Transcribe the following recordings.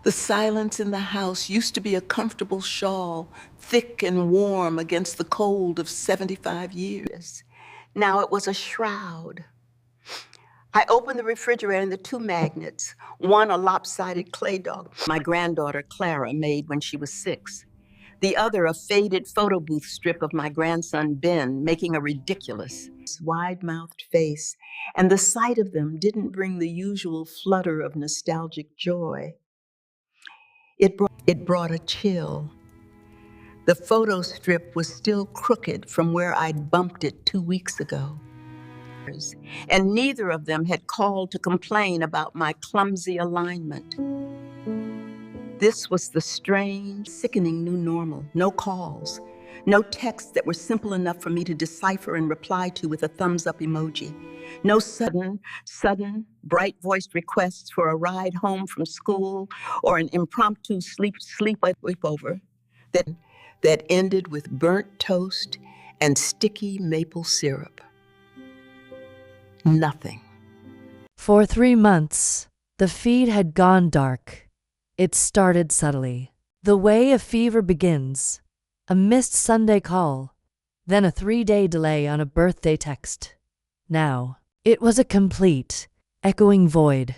The silence in the house used to be a comfortable shawl, thick and warm against the cold of 75 years. Now it was a shroud. I opened the refrigerator and the two magnets, one a lopsided clay dog my granddaughter Clara made when she was 6, the other a faded photo booth strip of my grandson Ben making a ridiculous, wide-mouthed face, and the sight of them didn't bring the usual flutter of nostalgic joy. It brought a chill. The photo strip was still crooked from where I'd bumped it 2 weeks ago. And neither of them had called to complain about my clumsy alignment. This was the strange, sickening new normal. No calls, no texts that were simple enough for me to decipher and reply to with a thumbs-up emoji. No sudden, bright-voiced requests for a ride home from school or an impromptu sleepover that ended with burnt toast and sticky maple syrup. Nothing. For 3 months, the feed had gone dark. It started subtly. The way a fever begins. A missed Sunday call, then a 3-day delay on a birthday text. Now, it was a complete, echoing void.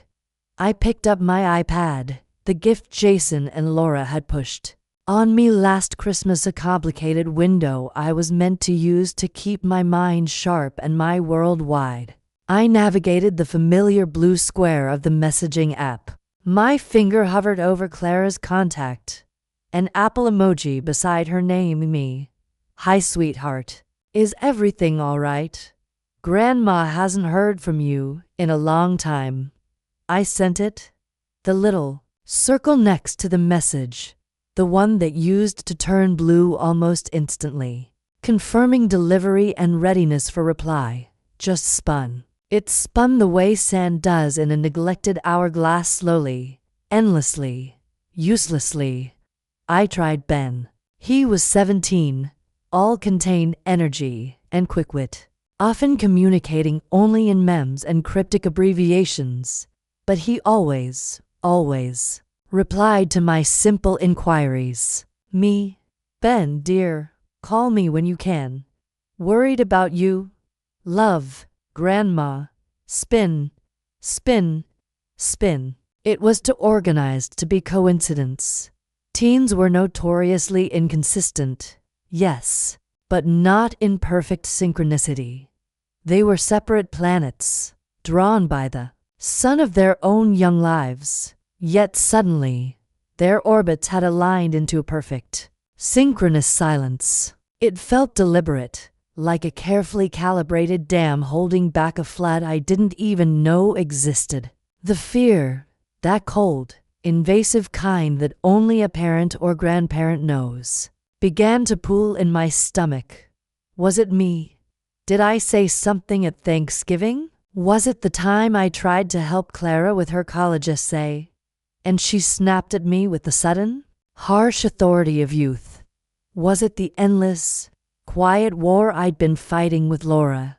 I picked up my iPad, the gift Jason and Laura had pushed on me last Christmas, a complicated window I was meant to use to keep my mind sharp and my world wide. I navigated the familiar blue square of the messaging app. My finger hovered over Clara's contact, an Apple emoji beside her name, me. Hi, sweetheart. Is everything all right? Grandma hasn't heard from you in a long time. I sent it. The little circle next to the message, the one that used to turn blue almost instantly, confirming delivery and readiness for reply, just spun. It spun the way sand does in a neglected hourglass, slowly, endlessly, uselessly. I tried Ben. He was 17, all contained energy and quick wit, often communicating only in memes and cryptic abbreviations, but he always replied to my simple inquiries. Me, Ben, dear, call me when you can. Worried about you. Love, Grandma. Spin, spin, spin. It was too organized to be coincidence. Teens were notoriously inconsistent, yes, but not in perfect synchronicity. They were separate planets, drawn by the sun of their own young lives, yet suddenly, their orbits had aligned into a perfect, synchronous silence. It felt deliberate, like a carefully calibrated dam holding back a flood I didn't even know existed. The fear, that cold, invasive kind that only a parent or grandparent knows, began to pool in my stomach. Was it me? Did I say something at Thanksgiving? Was it the time I tried to help Clara with her college essay, and she snapped at me with the sudden, harsh authority of youth? Was it the endless, quiet war I'd been fighting with Laura?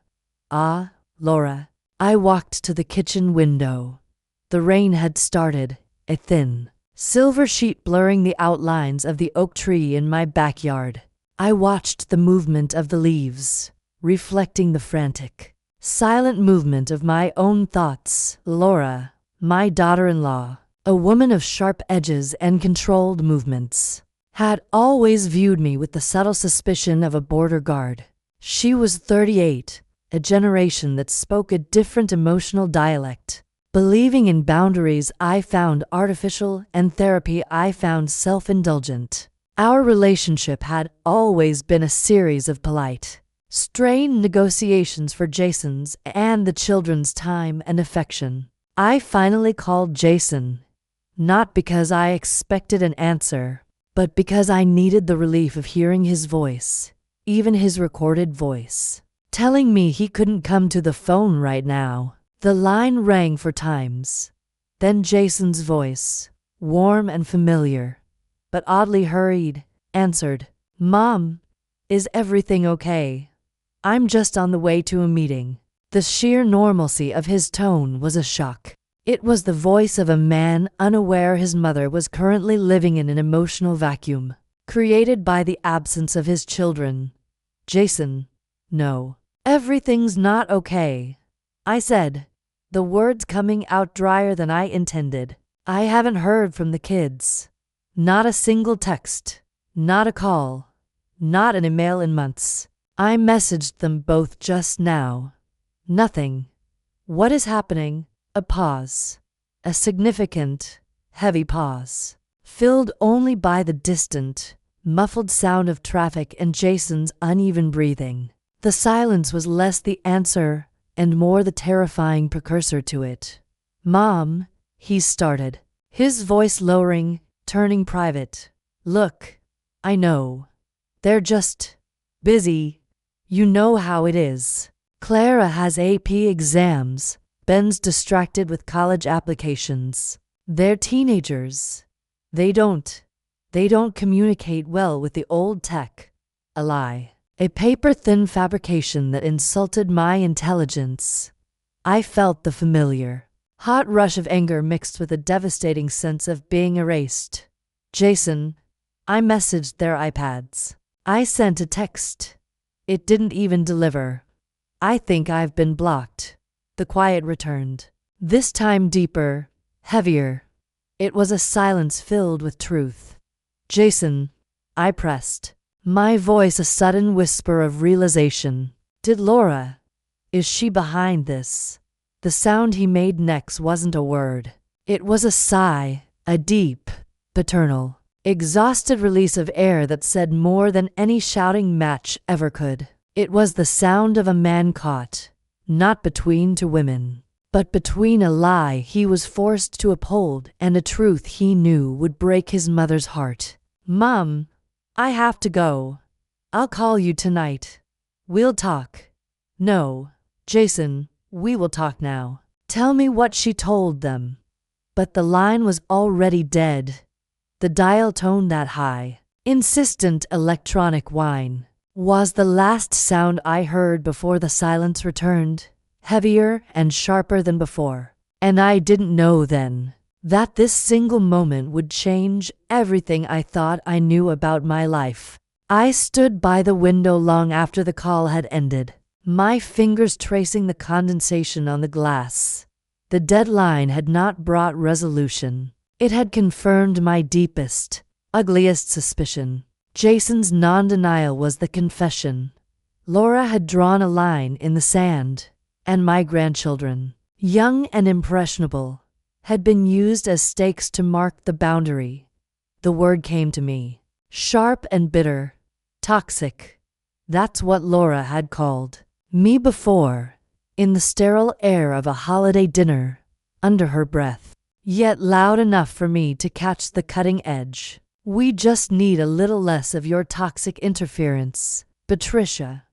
Ah, Laura. I walked to the kitchen window. The rain had started, a thin, silver sheet blurring the outlines of the oak tree in my backyard. I watched the movement of the leaves, reflecting the frantic, silent movement of my own thoughts. Laura, my daughter-in-law, a woman of sharp edges and controlled movements, had always viewed me with the subtle suspicion of a border guard. She was 38, a generation that spoke a different emotional dialect. Believing in boundaries I found artificial, and therapy I found self-indulgent. Our relationship had always been a series of polite, strained negotiations for Jason's and the children's time and affection. I finally called Jason, not because I expected an answer, but because I needed the relief of hearing his voice, even his recorded voice, telling me he couldn't come to the phone right now. The line rang for times. Then Jason's voice, warm and familiar, but oddly hurried, answered, "Mom, is everything okay? I'm just on the way to a meeting." The sheer normalcy of his tone was a shock. It was the voice of a man unaware his mother was currently living in an emotional vacuum, created by the absence of his children. Jason, no. Everything's not okay, I said, the words coming out drier than I intended. I haven't heard from the kids. Not a single text, not a call, not an email in months. I messaged them both just now. Nothing. What is happening? A pause. A significant, heavy pause, filled only by the distant, muffled sound of traffic and Jason's uneven breathing. The silence was less the answer and more the terrifying precursor to it. Mom, he started, his voice lowering, turning private. Look, I know. They're just busy. You know how it is. Clara has AP exams. Ben's distracted with college applications. They're teenagers. They don't communicate well with the old tech. A lie. A paper-thin fabrication that insulted my intelligence. I felt the familiar, hot rush of anger mixed with a devastating sense of being erased. Jason, I messaged their iPads. I sent a text. It didn't even deliver. I think I've been blocked. The quiet returned. This time deeper, heavier. It was a silence filled with truth. Jason, I pressed, my voice a sudden whisper of realization. Did Laura? Is she behind this? The sound he made next wasn't a word. It was a sigh, a deep, paternal, exhausted release of air that said more than any shouting match ever could. It was the sound of a man caught, not between two women, but between a lie he was forced to uphold and a truth he knew would break his mother's heart. Mom, I have to go. I'll call you tonight. We'll talk. No, Jason, we will talk now. Tell me what she told them. But the line was already dead. The dial tone that high, insistent electronic whine was the last sound I heard before the silence returned, heavier and sharper than before. And I didn't know then that this single moment would change everything I thought I knew about my life. I stood by the window long after the call had ended, my fingers tracing the condensation on the glass. The deadline had not brought resolution. It had confirmed my deepest, ugliest suspicion. Jason's non-denial was the confession. Laura had drawn a line in the sand, and my grandchildren, young and impressionable, had been used as stakes to mark the boundary. The word came to me, sharp and bitter, toxic. That's what Laura had called me before, in the sterile air of a holiday dinner, under her breath, yet loud enough for me to catch the cutting edge. We just need a little less of your toxic interference, Patricia.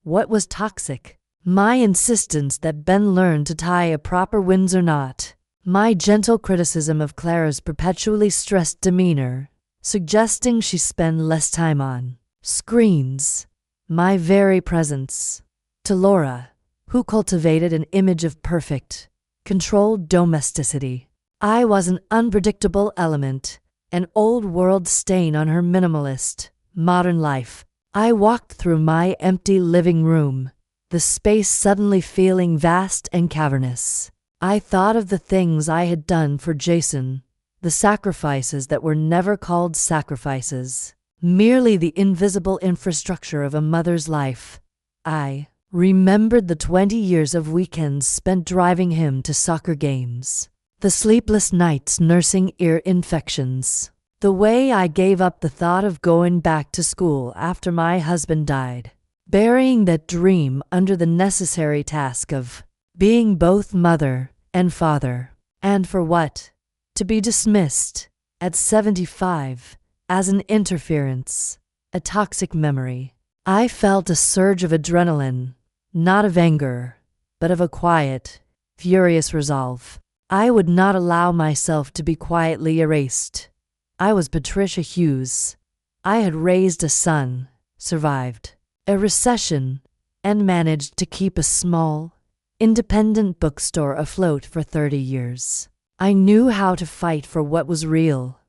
What was toxic? My insistence that Ben learn to tie a proper Windsor knot. My gentle criticism of Clara's perpetually stressed demeanor, suggesting she spend less time on screens. My very presence. To Laura, who cultivated an image of perfect, controlled domesticity, I was an unpredictable element, an old-world stain on her minimalist, modern life. I walked through my empty living room, the space suddenly feeling vast and cavernous. I thought of the things I had done for Jason, the sacrifices that were never called sacrifices, merely the invisible infrastructure of a mother's life. I remembered the 20 years of weekends spent driving him to soccer games, the sleepless nights nursing ear infections, the way I gave up the thought of going back to school after my husband died, burying that dream under the necessary task of being both mother and father. And for what? To be dismissed, at 75, as an interference, a toxic memory. I felt a surge of adrenaline, not of anger, but of a quiet, furious resolve. I would not allow myself to be quietly erased. I was Patricia Hughes. I had raised a son, survived a recession, and managed to keep a small, independent bookstore afloat for 30 years. I knew how to fight for what was real.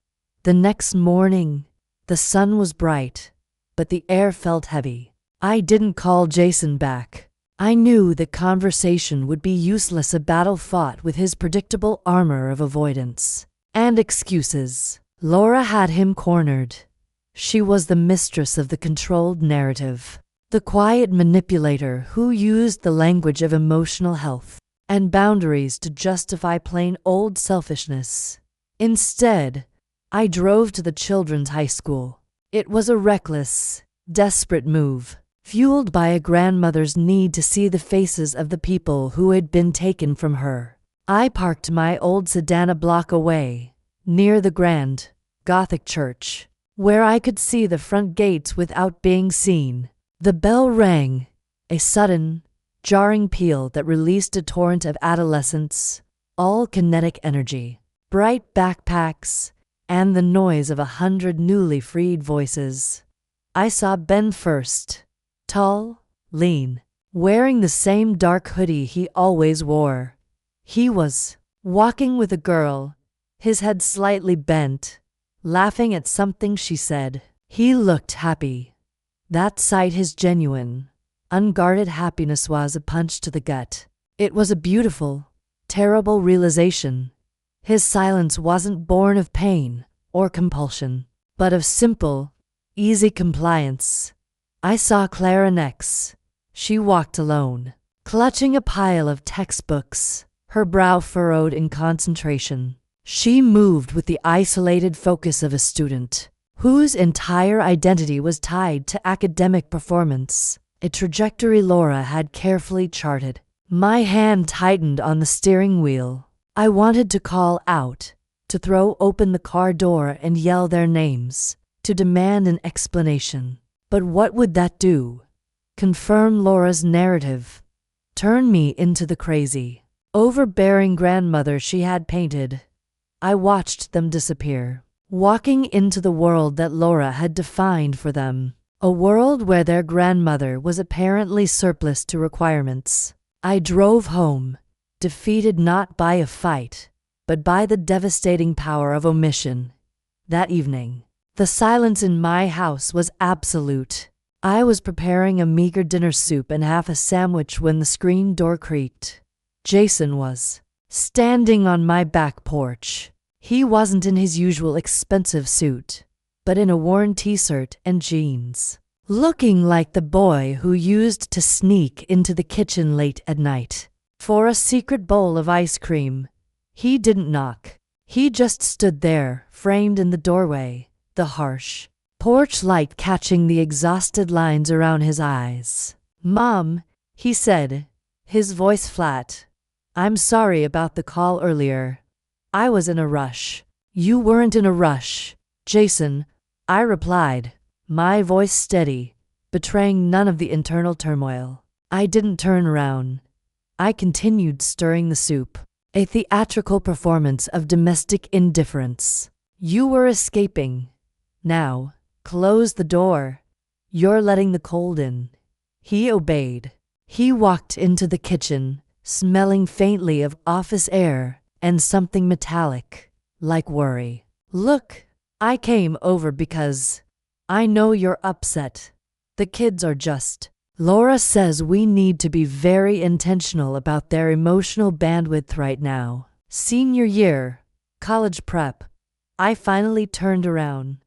The next morning, the sun was bright, but the air felt heavy. I didn't call Jason back. I knew that conversation would be useless, a battle fought with his predictable armor of avoidance and excuses. Laura had him cornered. She was the mistress of the controlled narrative, the quiet manipulator who used the language of emotional health and boundaries to justify plain old selfishness. Instead, I drove to the children's high school. It was a reckless, desperate move, fueled by a grandmother's need to see the faces of the people who had been taken from her. I parked my old sedan a block away, near the grand, Gothic church, where I could see the front gates without being seen. The bell rang, a sudden, jarring peal that released a torrent of adolescence, all kinetic energy, bright backpacks, and the noise of 100 newly freed voices. I saw Ben first, tall, lean, wearing the same dark hoodie he always wore. He was walking with a girl, his head slightly bent, laughing at something she said. He looked happy. That sight, his genuine, unguarded happiness, was a punch to the gut. It was a beautiful, terrible realization. His silence wasn't born of pain or compulsion, but of simple, easy compliance. I saw Clara next. She walked alone, clutching a pile of textbooks, her brow furrowed in concentration. She moved with the isolated focus of a student whose entire identity was tied to academic performance, a trajectory Laura had carefully charted. My hand tightened on the steering wheel. I wanted to call out, to throw open the car door and yell their names, to demand an explanation. But what would that do? Confirm Laura's narrative? Turn me into the crazy, overbearing grandmother she had painted? I watched them disappear, walking into the world that Laura had defined for them, a world where their grandmother was apparently surplus to requirements. I drove home, defeated not by a fight, but by the devastating power of omission. That evening, the silence in my house was absolute. I was preparing a meager dinner soup and half a sandwich when the screen door creaked. Jason was standing on my back porch. He wasn't in his usual expensive suit, but in a worn t-shirt and jeans, looking like the boy who used to sneak into the kitchen late at night for a secret bowl of ice cream. He didn't knock. He just stood there, framed in the doorway, the harsh porch light catching the exhausted lines around his eyes. "Mom," he said, his voice flat. "I'm sorry about the call earlier. I was in a rush." "You weren't in a rush, Jason," I replied, my voice steady, betraying none of the internal turmoil. I didn't turn around. I continued stirring the soup, a theatrical performance of domestic indifference. "You were escaping. Now, close the door. You're letting the cold in." He obeyed. He walked into the kitchen, smelling faintly of office air and something metallic, like worry. "Look, I came over because I know you're upset. The kids are just..." Laura says we need to be very intentional about their emotional bandwidth right now. Senior year, college prep. I finally turned around.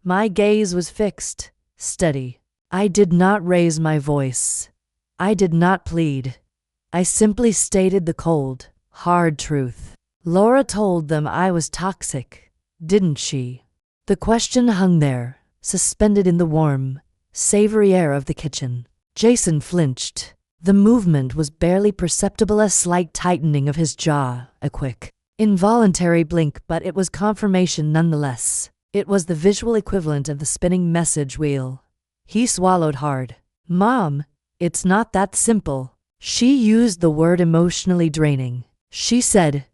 My gaze was fixed, steady. I did not raise my voice. I did not plead. I simply stated the cold, hard truth. Laura told them I was toxic, didn't she? The question hung there, suspended in the warm, savory air of the kitchen. Jason flinched. The movement was barely perceptible, a slight tightening of his jaw, a quick, involuntary blink, but it was confirmation nonetheless. It was the visual equivalent of the spinning message wheel. He swallowed hard. "Mom, it's not that simple." She used the word emotionally draining. She said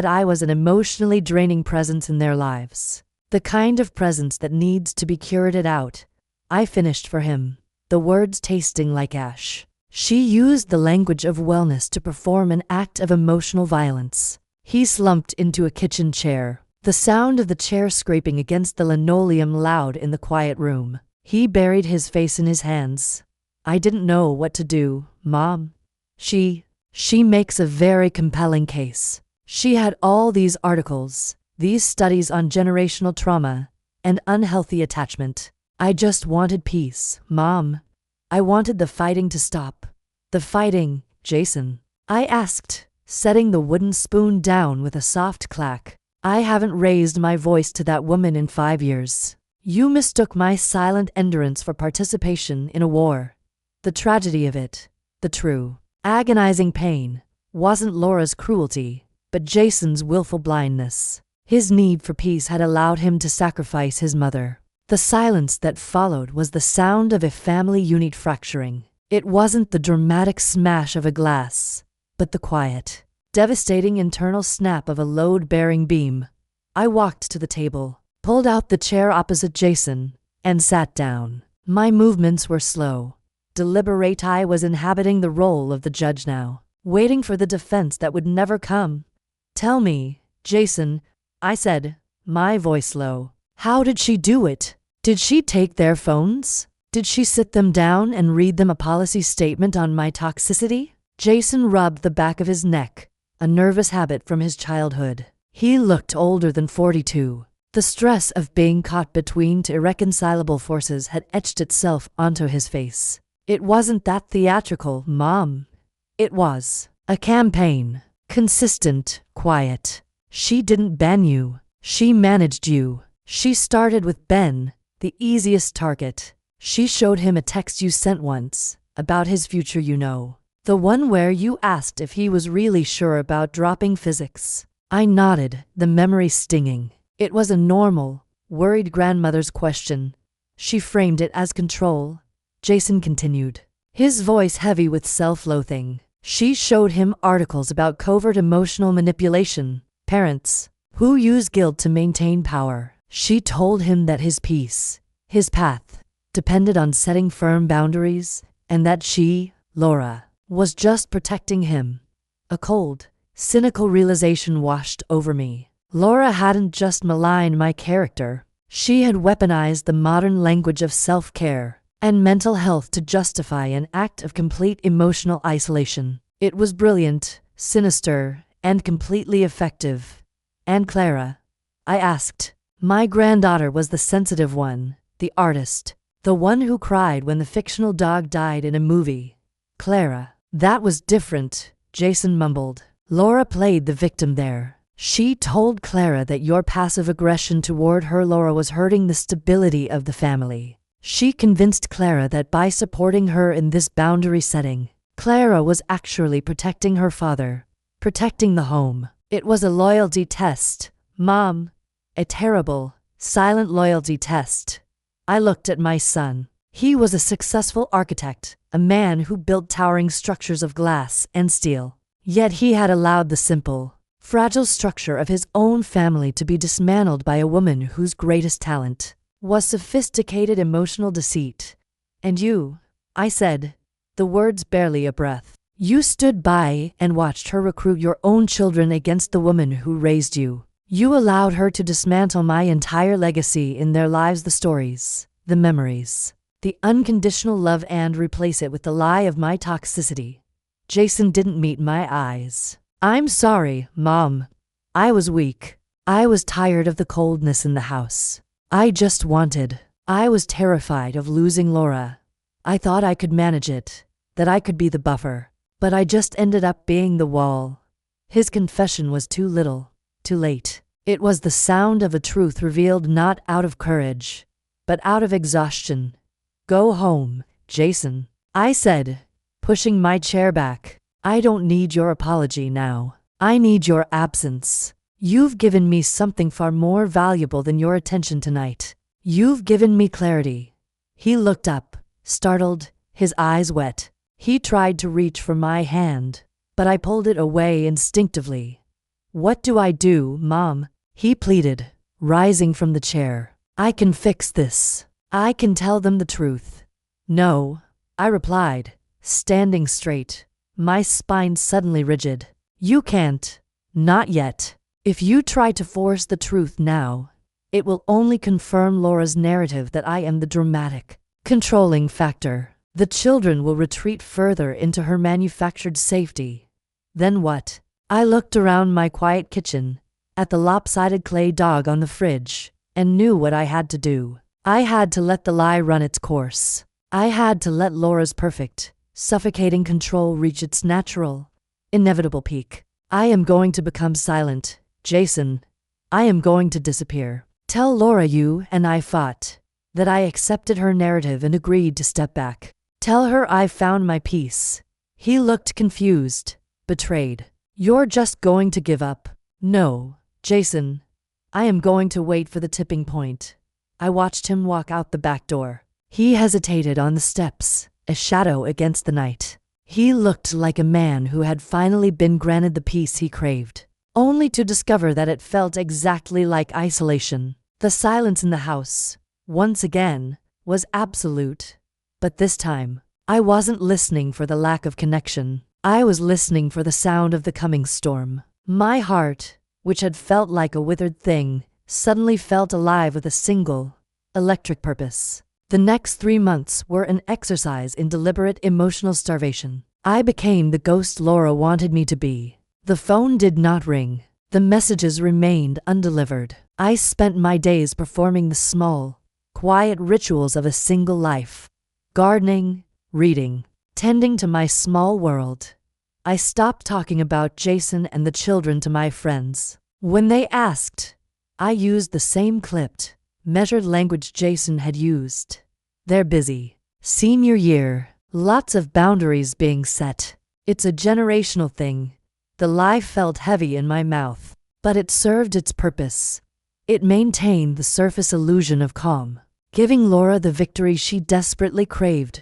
I was an emotionally draining presence in their lives. The kind of presence that needs to be curated out. I finished for him, the words tasting like ash. She used the language of wellness to perform an act of emotional violence. He slumped into a kitchen chair, the sound of the chair scraping against the linoleum loud in the quiet room. He buried his face in his hands. I didn't know what to do, Mom. She makes a very compelling case. She had all these articles, these studies on generational trauma and unhealthy attachment. I just wanted peace, Mom. I wanted the fighting to stop. The fighting, Jason. I asked, setting the wooden spoon down with a soft clack. I haven't raised my voice to that woman in 5 years. You mistook my silent endurance for participation in a war. The tragedy of it, the true, agonizing pain, wasn't Laura's cruelty, but Jason's willful blindness. His need for peace had allowed him to sacrifice his mother. The silence that followed was the sound of a family unit fracturing. It wasn't the dramatic smash of a glass, but the quiet, devastating internal snap of a load-bearing beam. I walked to the table, pulled out the chair opposite Jason, and sat down. My movements were slow, deliberate. I was inhabiting the role of the judge now, waiting for the defense that would never come. Tell me, Jason, I said, my voice low. How did she do it? Did she take their phones? Did she sit them down and read them a policy statement on my toxicity? Jason rubbed the back of his neck, a nervous habit from his childhood. He looked older than 42. The stress of being caught between two irreconcilable forces had etched itself onto his face. It wasn't that theatrical, Mom. It was a campaign. Consistent, quiet. She didn't ban you. She managed you. She started with Ben, the easiest target. She showed him a text you sent once, about his future, you know. The one where you asked if he was really sure about dropping physics. I nodded, the memory stinging. It was a normal, worried grandmother's question. She framed it as control. Jason continued, his voice heavy with self-loathing. She showed him articles about covert emotional manipulation, parents who use guilt to maintain power. She told him that his peace, his path, depended on setting firm boundaries, and that she, Laura, was just protecting him. A cold, cynical realization washed over me. Laura hadn't just maligned my character. She had weaponized the modern language of self-care and mental health to justify an act of complete emotional isolation. It was brilliant, sinister, and completely effective. And Clara? I asked. My granddaughter was the sensitive one, the artist, the one who cried when the fictional dog died in a movie. Clara. That was different, Jason mumbled. Laura played the victim there. She told Clara that your passive aggression toward her, Laura, was hurting the stability of the family. She convinced Clara that by supporting her in this boundary setting, Clara was actually protecting her father, protecting the home. It was a loyalty test, Mom. A terrible, silent loyalty test. I looked at my son. He was a successful architect, a man who built towering structures of glass and steel. Yet he had allowed the simple, fragile structure of his own family to be dismantled by a woman whose greatest talent was sophisticated emotional deceit. And you, I said, the words barely a breath. You stood by and watched her recruit your own children against the woman who raised you. You allowed her to dismantle my entire legacy in their lives, the stories, the memories, the unconditional love, and replace it with the lie of my toxicity. Jason didn't meet my eyes. I'm sorry, Mom. I was weak. I was tired of the coldness in the house. I was terrified of losing Laura. I thought I could manage it, that I could be the buffer. But I just ended up being the wall. His confession was too little, too late. It was the sound of a truth revealed not out of courage, but out of exhaustion. Go home, Jason, I said, pushing my chair back. I don't need your apology now. I need your absence. You've given me something far more valuable than your attention tonight. You've given me clarity. He looked up, startled, his eyes wet. He tried to reach for my hand, but I pulled it away instinctively. What do I do, Mom? He pleaded, rising from the chair. I can fix this. I can tell them the truth. No, I replied, standing straight, my spine suddenly rigid. You can't. Not yet. If you try to force the truth now, it will only confirm Laura's narrative that I am the dramatic, controlling factor. The children will retreat further into her manufactured safety. Then what? I looked around my quiet kitchen, at the lopsided clay dog on the fridge, and knew what I had to do. I had to let the lie run its course. I had to let Laura's perfect, suffocating control reach its natural, inevitable peak. I am going to become silent, Jason. I am going to disappear. Tell Laura you and I fought, that I accepted her narrative and agreed to step back. Tell her I found my peace. He looked confused, betrayed. You're just going to give up? No, Jason. I am going to wait for the tipping point. I watched him walk out the back door. He hesitated on the steps, a shadow against the night. He looked like a man who had finally been granted the peace he craved, only to discover that it felt exactly like isolation. The silence in the house, once again, was absolute. But this time, I wasn't listening for the lack of connection. I was listening for the sound of the coming storm. My heart, which had felt like a withered thing, suddenly felt alive with a single, electric purpose. The next 3 months were an exercise in deliberate emotional starvation. I became the ghost Laura wanted me to be. The phone did not ring. The messages remained undelivered. I spent my days performing the small, quiet rituals of a single life. Gardening, reading, tending to my small world. I stopped talking about Jason and the children to my friends. When they asked, I used the same clipped, measured language Jason had used. They're busy. Senior year, lots of boundaries being set. It's a generational thing. The lie felt heavy in my mouth, but it served its purpose. It maintained the surface illusion of calm, giving Laura the victory she desperately craved.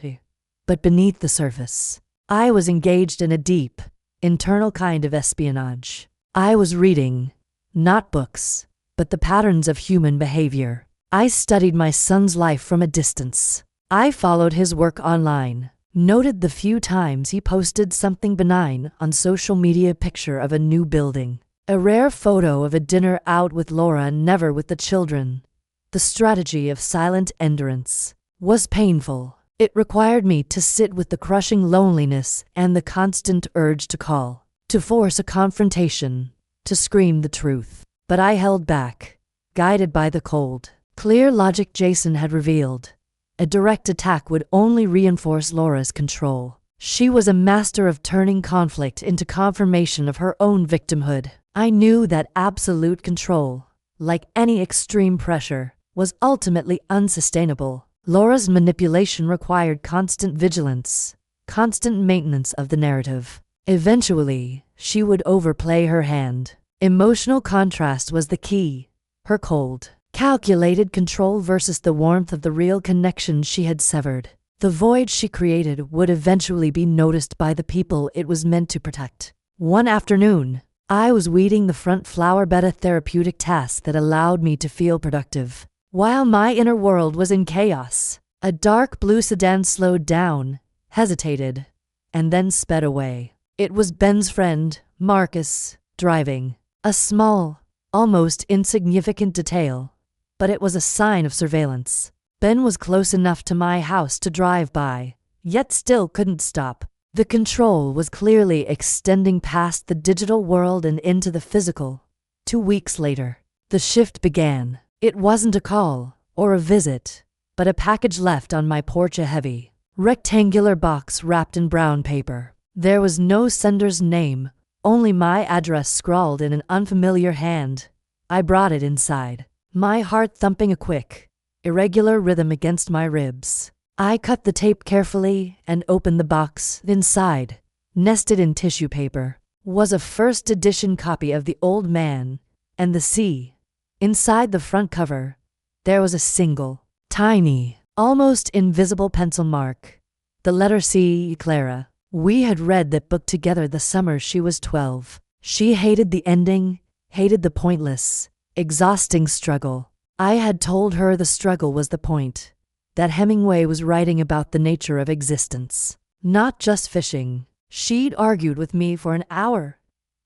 But beneath the surface, I was engaged in a deep, internal kind of espionage. I was reading, not books, but the patterns of human behavior. I studied my son's life from a distance. I followed his work online, noted the few times he posted something benign on social media, picture of a new building, a rare photo of a dinner out with Laura, never with the children. The strategy of silent endurance was painful. It required me to sit with the crushing loneliness and the constant urge to call, to force a confrontation, to scream the truth. But I held back, guided by the cold, clear logic Jason had revealed. A direct attack would only reinforce Laura's control. She was a master of turning conflict into confirmation of her own victimhood. I knew that absolute control, like any extreme pressure, was ultimately unsustainable. Laura's manipulation required constant vigilance, constant maintenance of the narrative. Eventually, she would overplay her hand. Emotional contrast was the key. Her cold, calculated control versus the warmth of the real connection she had severed. The void she created would eventually be noticed by the people it was meant to protect. One afternoon, I was weeding the front flower bed, a therapeutic task that allowed me to feel productive. While my inner world was in chaos, a dark blue sedan slowed down, hesitated, and then sped away. It was Ben's friend, Marcus, driving. A small, almost insignificant detail, but it was a sign of surveillance. Ben was close enough to my house to drive by, yet still couldn't stop. The control was clearly extending past the digital world and into the physical. 2 weeks later, the shift began. It wasn't a call or a visit, but a package left on my porch, a heavy, rectangular box wrapped in brown paper. There was no sender's name, only my address scrawled in an unfamiliar hand. I brought it inside, my heart thumping a quick, irregular rhythm against my ribs. I cut the tape carefully and opened the box. Inside, nested in tissue paper, was a first edition copy of The Old Man and the Sea. Inside the front cover, there was a single, tiny, almost invisible pencil mark. The letter C, Clara. We had read that book together the summer she was 12. She hated the ending, hated the pointless, exhausting struggle. I had told her the struggle was the point, that Hemingway was writing about the nature of existence. Not just fishing. She'd argued with me for an hour.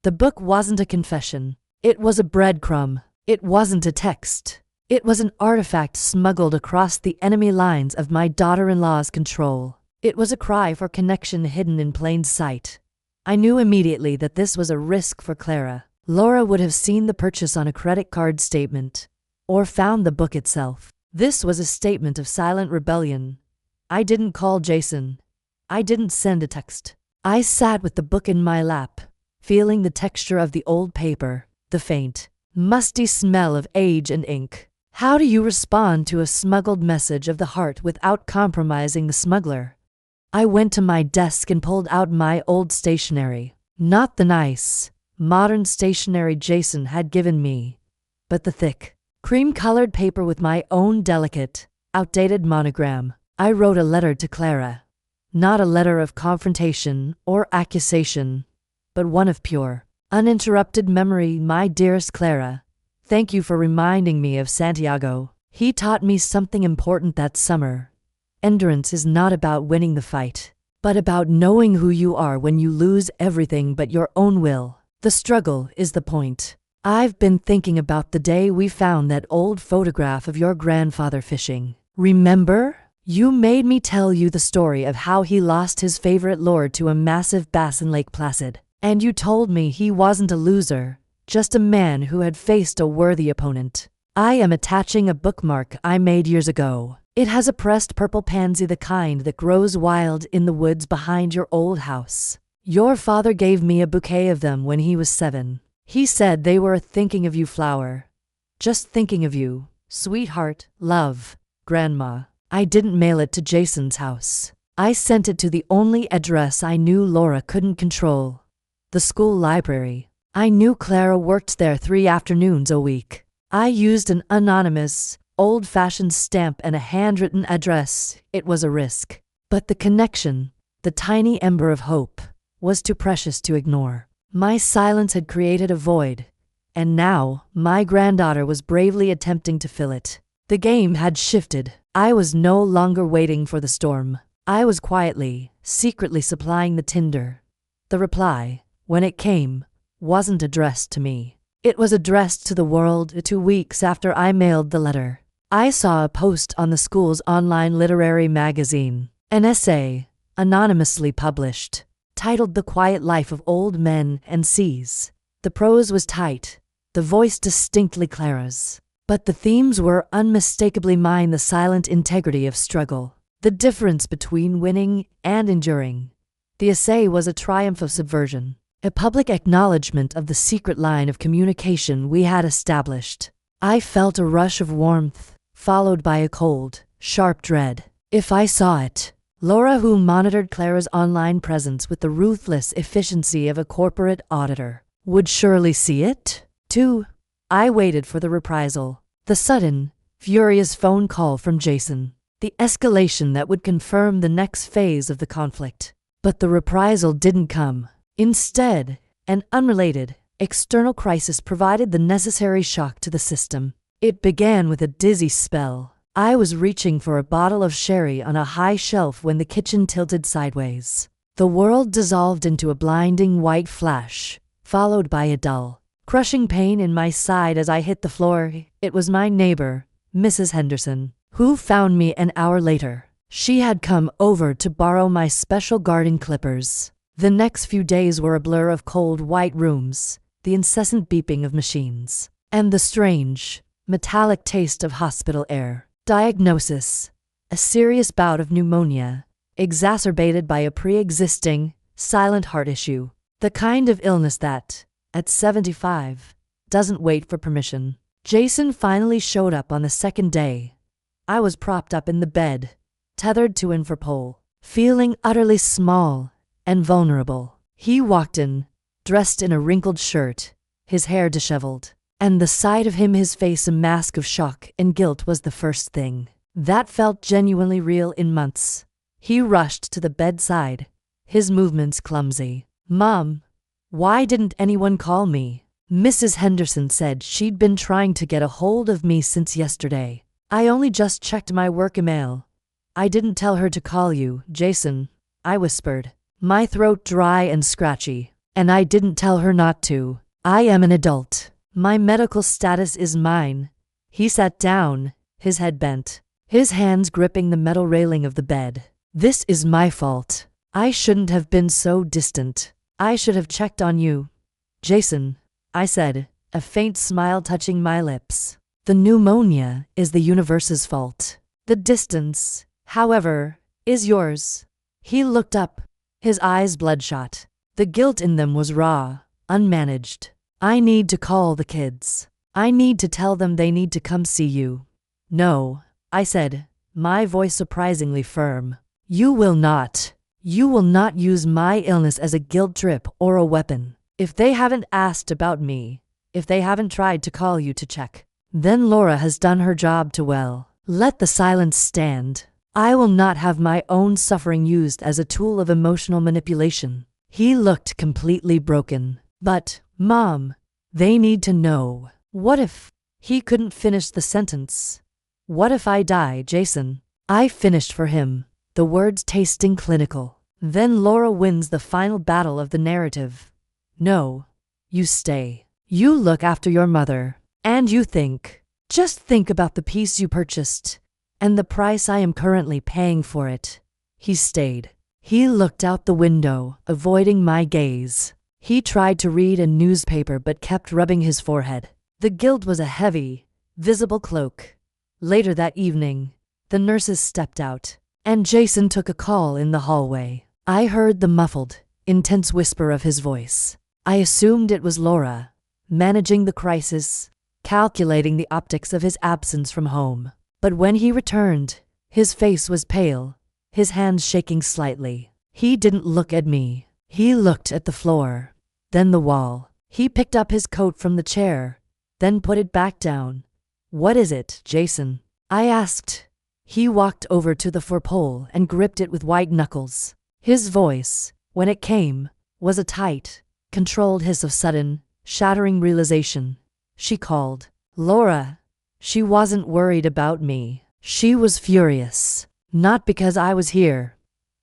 The book wasn't a confession. It was a breadcrumb. It wasn't a text. It was an artifact smuggled across the enemy lines of my daughter-in-law's control. It was a cry for connection hidden in plain sight. I knew immediately that this was a risk for Clara. Laura would have seen the purchase on a credit card statement, or found the book itself. This was a statement of silent rebellion. I didn't call Jason. I didn't send a text. I sat with the book in my lap, feeling the texture of the old paper, the faint, musty smell of age and ink. How do you respond to a smuggled message of the heart without compromising the smuggler? I went to my desk and pulled out my old stationery. Not the nice, modern stationery Jason had given me, but the thick, cream-colored paper with my own delicate, outdated monogram. I wrote a letter to Clara. Not a letter of confrontation or accusation, but one of pure, uninterrupted memory. My dearest Clara, thank you for reminding me of Santiago. He taught me something important that summer. Endurance is not about winning the fight, but about knowing who you are when you lose everything but your own will. The struggle is the point. I've been thinking about the day we found that old photograph of your grandfather fishing. Remember? You made me tell you the story of how he lost his favorite lure to a massive bass in Lake Placid. And you told me he wasn't a loser, just a man who had faced a worthy opponent. I am attaching a bookmark I made years ago. It has a pressed purple pansy, the kind that grows wild in the woods behind your old house. Your father gave me a bouquet of them when he was 7. He said they were a thinking of you flower. Just thinking of you, sweetheart, love, Grandma. I didn't mail it to Jason's house. I sent it to the only address I knew Laura couldn't control. The school library. I knew Clara worked there 3 afternoons a week. I used an anonymous, old-fashioned stamp and a handwritten address. It was a risk. But the connection, the tiny ember of hope, was too precious to ignore. My silence had created a void, and now my granddaughter was bravely attempting to fill it. The game had shifted. I was no longer waiting for the storm. I was quietly, secretly supplying the tinder. The reply, when it came, wasn't addressed to me. It was addressed to the world. 2 weeks after I mailed the letter, I saw a post on the school's online literary magazine, an essay, anonymously published, titled The Quiet Life of Old Men and Seas. The prose was tight, the voice distinctly Clara's, but the themes were unmistakably mine: the silent integrity of struggle, the difference between winning and enduring. The essay was a triumph of subversion, a public acknowledgement of the secret line of communication we had established. I felt a rush of warmth, followed by a cold, sharp dread. If I saw it, Laura, who monitored Clara's online presence with the ruthless efficiency of a corporate auditor, would surely see it, too. I waited for the reprisal, the sudden, furious phone call from Jason, the escalation that would confirm the next phase of the conflict. But the reprisal didn't come. Instead, an unrelated, external crisis provided the necessary shock to the system. It began with a dizzy spell. I was reaching for a bottle of sherry on a high shelf when the kitchen tilted sideways. The world dissolved into a blinding white flash, followed by a dull, crushing pain in my side as I hit the floor. It was my neighbor, Mrs. Henderson, who found me an hour later. She had come over to borrow my special garden clippers. The next few days were a blur of cold white rooms, the incessant beeping of machines, and the strange, metallic taste of hospital air. Diagnosis: a serious bout of pneumonia, exacerbated by a pre-existing, silent heart issue. The kind of illness that, at 75, doesn't wait for permission. Jason finally showed up on the second day. I was propped up in the bed, tethered to an pole, feeling utterly small and vulnerable. He walked in, dressed in a wrinkled shirt, his hair disheveled, and the sight of him, his face a mask of shock and guilt, was the first thing that felt genuinely real in months. He rushed to the bedside, his movements clumsy. "Mom, why didn't anyone call me?" Mrs. Henderson said she'd been trying to get a hold of me since yesterday. "I only just checked my work email. I didn't tell her to call you, Jason." I whispered, my throat dry and scratchy. And I didn't tell her not to. I am an adult. My medical status is mine. He sat down, his head bent, his hands gripping the metal railing of the bed. This is my fault. I shouldn't have been so distant. I should have checked on you. Jason, I said, a faint smile touching my lips. The pneumonia is the universe's fault. The distance, however, is yours. He looked up, his eyes bloodshot. The guilt in them was raw, unmanaged. I need to call the kids. I need to tell them they need to come see you. No, I said, my voice surprisingly firm. You will not. You will not use my illness as a guilt trip or a weapon. If they haven't asked about me, if they haven't tried to call you to check, then Laura has done her job too well. Let the silence stand. I will not have my own suffering used as a tool of emotional manipulation. He looked completely broken. But, Mom, they need to know. What if? He couldn't finish the sentence. What if I die, Jason? I finished for him, the words tasting clinical. Then Laura wins the final battle of the narrative. No, you stay. You look after your mother. And you think. Just think about the peace you purchased, and the price I am currently paying for it. He stayed. He looked out the window, avoiding my gaze. He tried to read a newspaper but kept rubbing his forehead. The guilt was a heavy, visible cloak. Later that evening, the nurses stepped out, and Jason took a call in the hallway. I heard the muffled, intense whisper of his voice. I assumed it was Laura, managing the crisis, calculating the optics of his absence from home. But when he returned, his face was pale, his hands shaking slightly. He didn't look at me. He looked at the floor, then the wall. He picked up his coat from the chair, then put it back down. What is it, Jason? I asked. He walked over to the four-pole and gripped it with white knuckles. His voice, when it came, was a tight, controlled hiss of sudden, shattering realization. She called. Laura. She wasn't worried about me. She was furious. Not because I was here,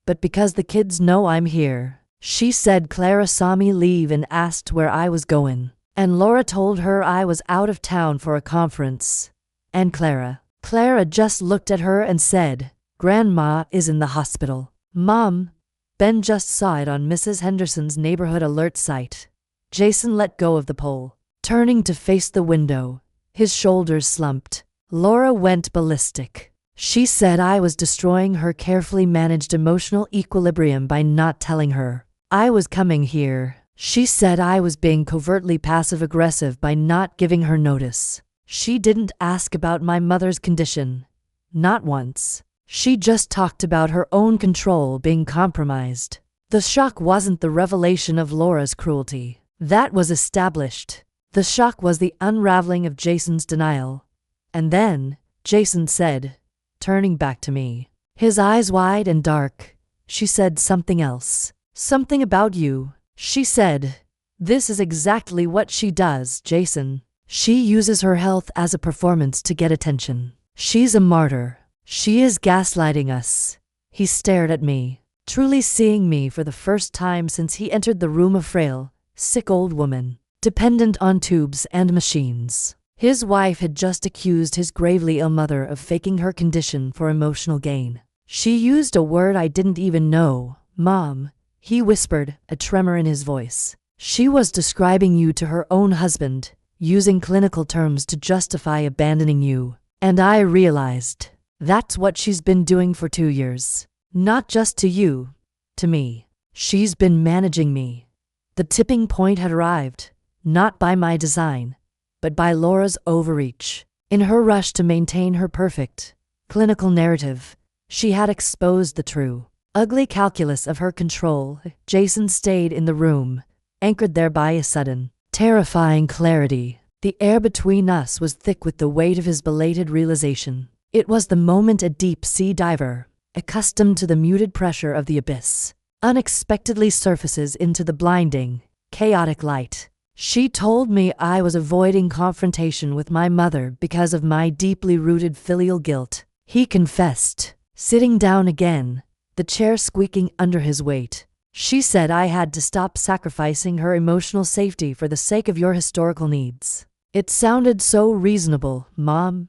but because the kids know I'm here. She said Clara saw me leave and asked where I was going. And Laura told her I was out of town for a conference. And Clara just looked at her and said, Grandma is in the hospital. Mom, Ben just saw it on Mrs. Henderson's neighborhood alert site. Jason let go of the pole, turning to face the window. His shoulders slumped. Laura went ballistic. She said I was destroying her carefully managed emotional equilibrium by not telling her I was coming here. She said I was being covertly passive-aggressive by not giving her notice. She didn't ask about my mother's condition. Not once. She just talked about her own control being compromised. The shock wasn't the revelation of Laura's cruelty. That was established. The shock was the unraveling of Jason's denial. And then, Jason said, turning back to me, his eyes wide and dark, she said something else. Something about you. She said, this is exactly what she does, Jason. She uses her health as a performance to get attention. She's a martyr. She is gaslighting us. He stared at me, truly seeing me for the first time since he entered the room, a frail, sick old woman, dependent on tubes and machines. His wife had just accused his gravely ill mother of faking her condition for emotional gain. She used a word I didn't even know. Mom, he whispered, a tremor in his voice. She was describing you to her own husband, using clinical terms to justify abandoning you. And I realized, that's what she's been doing for 2 years. Not just to you, to me. She's been managing me. The tipping point had arrived, not by my design, but by Laura's overreach. In her rush to maintain her perfect, clinical narrative, she had exposed the true, ugly calculus of her control. Jason stayed in the room, anchored there by a sudden, terrifying clarity. The air between us was thick with the weight of his belated realization. It was the moment a deep-sea diver, accustomed to the muted pressure of the abyss, unexpectedly surfaces into the blinding, chaotic light. She told me I was avoiding confrontation with my mother because of my deeply rooted filial guilt. He confessed, sitting down again, the chair squeaking under his weight. She said I had to stop sacrificing her emotional safety for the sake of your historical needs. It sounded so reasonable, Mom.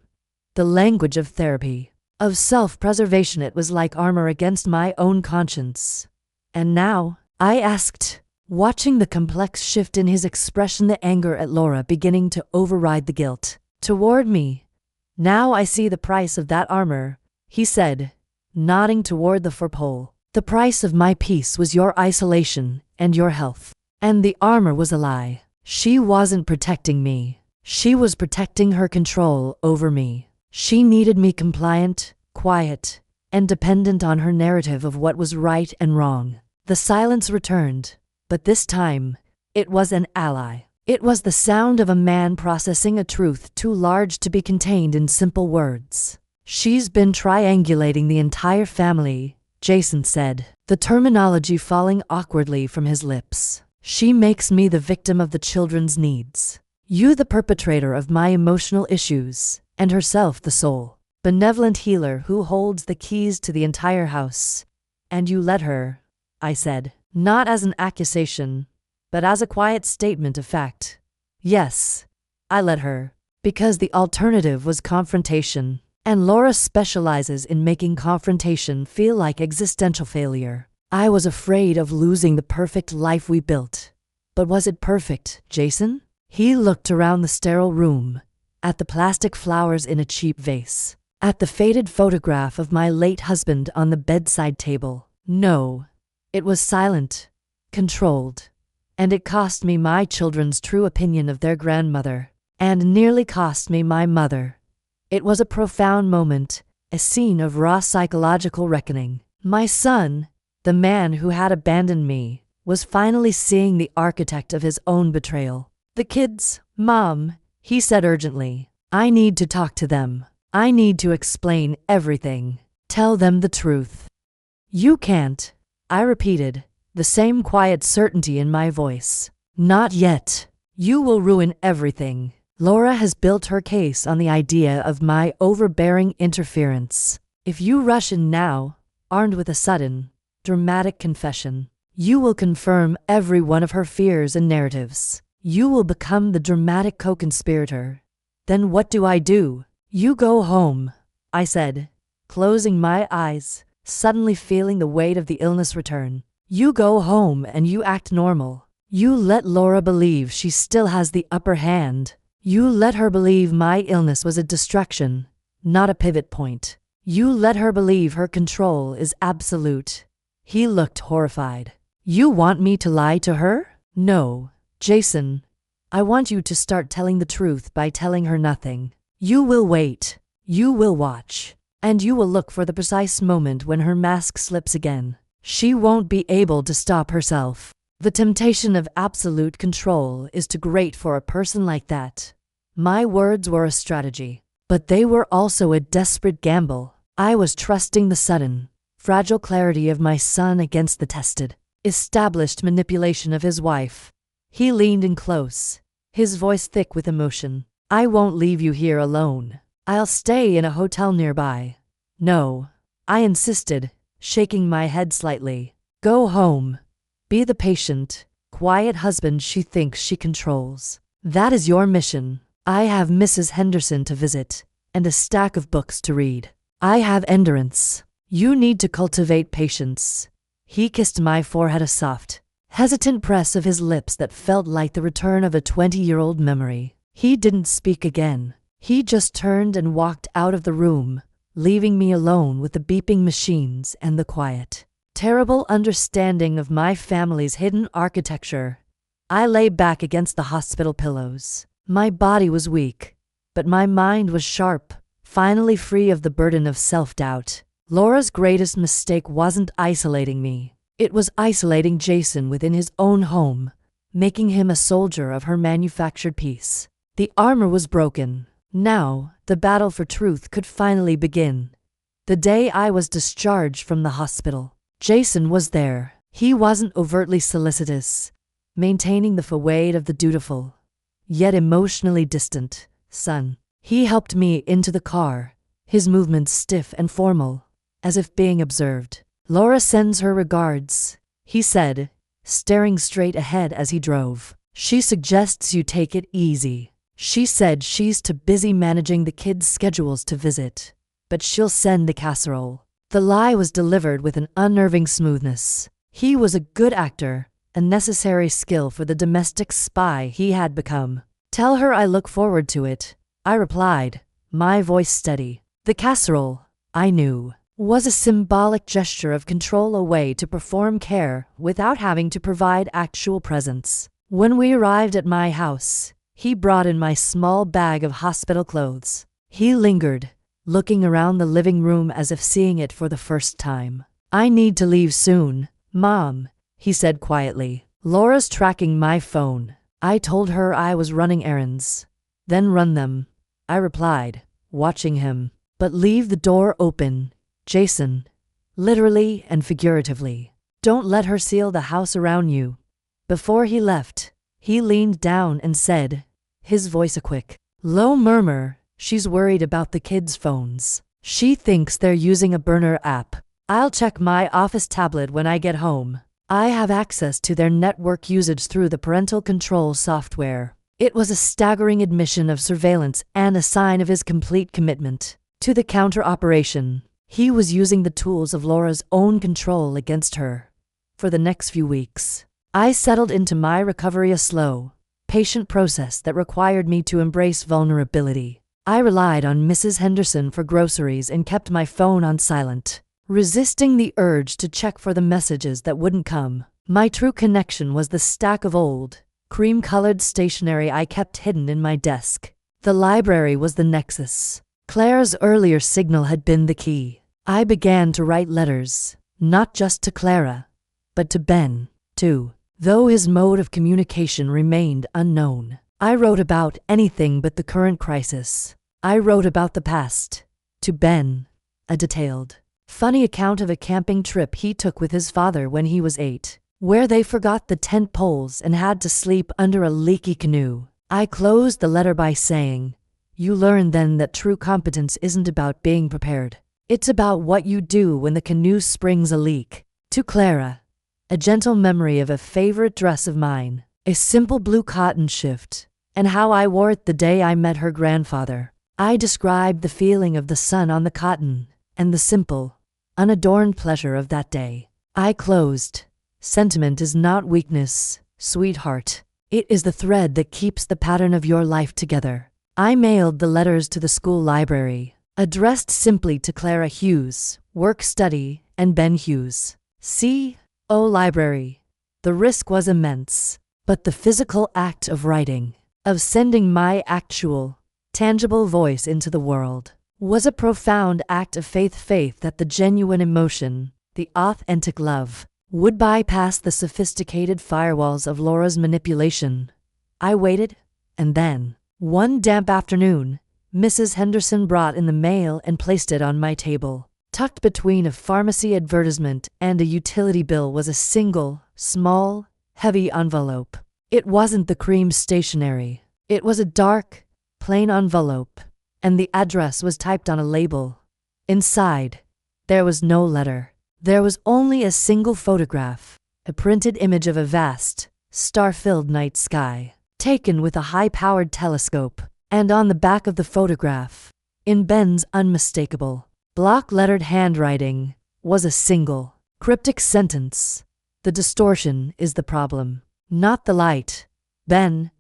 The language of therapy, of self-preservation. It was like armor against my own conscience. And now, I asked, watching the complex shift in his expression, the anger at Laura beginning to override the guilt toward me. Now I see the price of that armor, he said, nodding toward the four-pole. The price of my peace was your isolation and your health. And the armor was a lie. She wasn't protecting me. She was protecting her control over me. She needed me compliant, quiet, and dependent on her narrative of what was right and wrong. The silence returned, but this time, it was an ally. It was the sound of a man processing a truth too large to be contained in simple words. She's been triangulating the entire family, Jason said, the terminology falling awkwardly from his lips. She makes me the victim of the children's needs. You the perpetrator of my emotional issues, and herself the sole, benevolent healer who holds the keys to the entire house. And you let her, I said, not as an accusation, but as a quiet statement of fact. Yes, I let her, because the alternative was confrontation, and Laura specializes in making confrontation feel like existential failure. I was afraid of losing the perfect life we built. But was it perfect, Jason? He looked around the sterile room, at the plastic flowers in a cheap vase, at the faded photograph of my late husband on the bedside table. No, it was silent, controlled, and it cost me my children's true opinion of their grandmother, and nearly cost me my mother. It was a profound moment, a scene of raw psychological reckoning. My son, the man who had abandoned me, was finally seeing the architect of his own betrayal. The kids, Mom, he said urgently. I need to talk to them. I need to explain everything. Tell them the truth. You can't, I repeated, the same quiet certainty in my voice. Not yet. You will ruin everything. Laura has built her case on the idea of my overbearing interference. If you rush in now, armed with a sudden, dramatic confession, you will confirm every one of her fears and narratives. You will become the dramatic co-conspirator. Then what do? You go home, I said, closing my eyes, suddenly feeling the weight of the illness return. You go home and you act normal. You let Laura believe she still has the upper hand. You let her believe my illness was a distraction, not a pivot point. You let her believe her control is absolute. He looked horrified. You want me to lie to her? No, Jason. I want you to start telling the truth by telling her nothing. You will wait. You will watch. And you will look for the precise moment when her mask slips again. She won't be able to stop herself. The temptation of absolute control is too great for a person like that. My words were a strategy, but they were also a desperate gamble. I was trusting the sudden, fragile clarity of my son against the tested, established manipulation of his wife. He leaned in close, his voice thick with emotion. I won't leave you here alone. I'll stay in a hotel nearby. No, I insisted, shaking my head slightly. Go home. Be the patient, quiet husband she thinks she controls. That is your mission. I have Mrs. Henderson to visit, and a stack of books to read. I have endurance. You need to cultivate patience. He kissed my forehead, a soft, hesitant press of his lips that felt like the return of a 20-year-old memory. He didn't speak again. He just turned and walked out of the room, leaving me alone with the beeping machines and the quiet, terrible understanding of my family's hidden architecture. I lay back against the hospital pillows. My body was weak, but my mind was sharp, finally free of the burden of self-doubt. Laura's greatest mistake wasn't isolating me. It was isolating Jason within his own home, making him a soldier of her manufactured peace. The armor was broken. Now, the battle for truth could finally begin. The day I was discharged from the hospital, Jason was there. He wasn't overtly solicitous, maintaining the facade of the dutiful, yet emotionally distant, son. He helped me into the car, his movements stiff and formal, as if being observed. Laura sends her regards, he said, staring straight ahead as he drove. She suggests you take it easy. She said she's too busy managing the kids' schedules to visit, but she'll send the casserole. The lie was delivered with an unnerving smoothness. He was a good actor, a necessary skill for the domestic spy he had become. Tell her I look forward to it, I replied, my voice steady. The casserole, I knew, was a symbolic gesture of control, a way to perform care without having to provide actual presence. When we arrived at my house, he brought in my small bag of hospital clothes. He lingered, looking around the living room as if seeing it for the first time. I need to leave soon, Mom, he said quietly. Laura's tracking my phone. I told her I was running errands. Then run them, I replied, watching him. But leave the door open, Jason. Literally and figuratively. Don't let her seal the house around you. Before he left, he leaned down and said, his voice a quick, low murmur, she's worried about the kids' phones. She thinks they're using a burner app. I'll check my office tablet when I get home. I have access to their network usage through the parental control software. It was a staggering admission of surveillance and a sign of his complete commitment to the counter-operation. He was using the tools of Laura's own control against her. For the next few weeks, I settled into my recovery, a slow, patient process that required me to embrace vulnerability. I relied on Mrs. Henderson for groceries and kept my phone on silent, resisting the urge to check for the messages that wouldn't come. My true connection was the stack of old, cream-colored stationery I kept hidden in my desk. The library was the nexus. Claire's earlier signal had been the key. I began to write letters, not just to Clara, but to Ben, too. Though his mode of communication remained unknown, I wrote about anything but the current crisis. I wrote about the past. To Ben, a detailed, funny account of a camping trip he took with his father when he was 8, where they forgot the tent poles and had to sleep under a leaky canoe. I closed the letter by saying, you learn then that true competence isn't about being prepared. It's about what you do when the canoe springs a leak. To Clara, a gentle memory of a favorite dress of mine, a simple blue cotton shift, and how I wore it the day I met her grandfather. I described the feeling of the sun on the cotton and the simple, unadorned pleasure of that day. I closed. Sentiment is not weakness, sweetheart. It is the thread that keeps the pattern of your life together. I mailed the letters to the school library, addressed simply to Clara Hughes, work study, and Ben Hughes. C.O. Library. The risk was immense, but the physical act of writing, of sending my actual, tangible voice into the world, was a profound act of faith that the genuine emotion, the authentic love, would bypass the sophisticated firewalls of Laura's manipulation. I waited, and then, one damp afternoon, Mrs. Henderson brought in the mail and placed it on my table. Tucked between a pharmacy advertisement and a utility bill was a single, small, heavy envelope. It wasn't the cream stationery. It was a dark, plain envelope, and the address was typed on a label. Inside, there was no letter. There was only a single photograph, a printed image of a vast, star-filled night sky, taken with a high-powered telescope, and on the back of the photograph, in Ben's unmistakable, block-lettered handwriting, was a single, cryptic sentence. The distortion is the problem, not the light. Ben,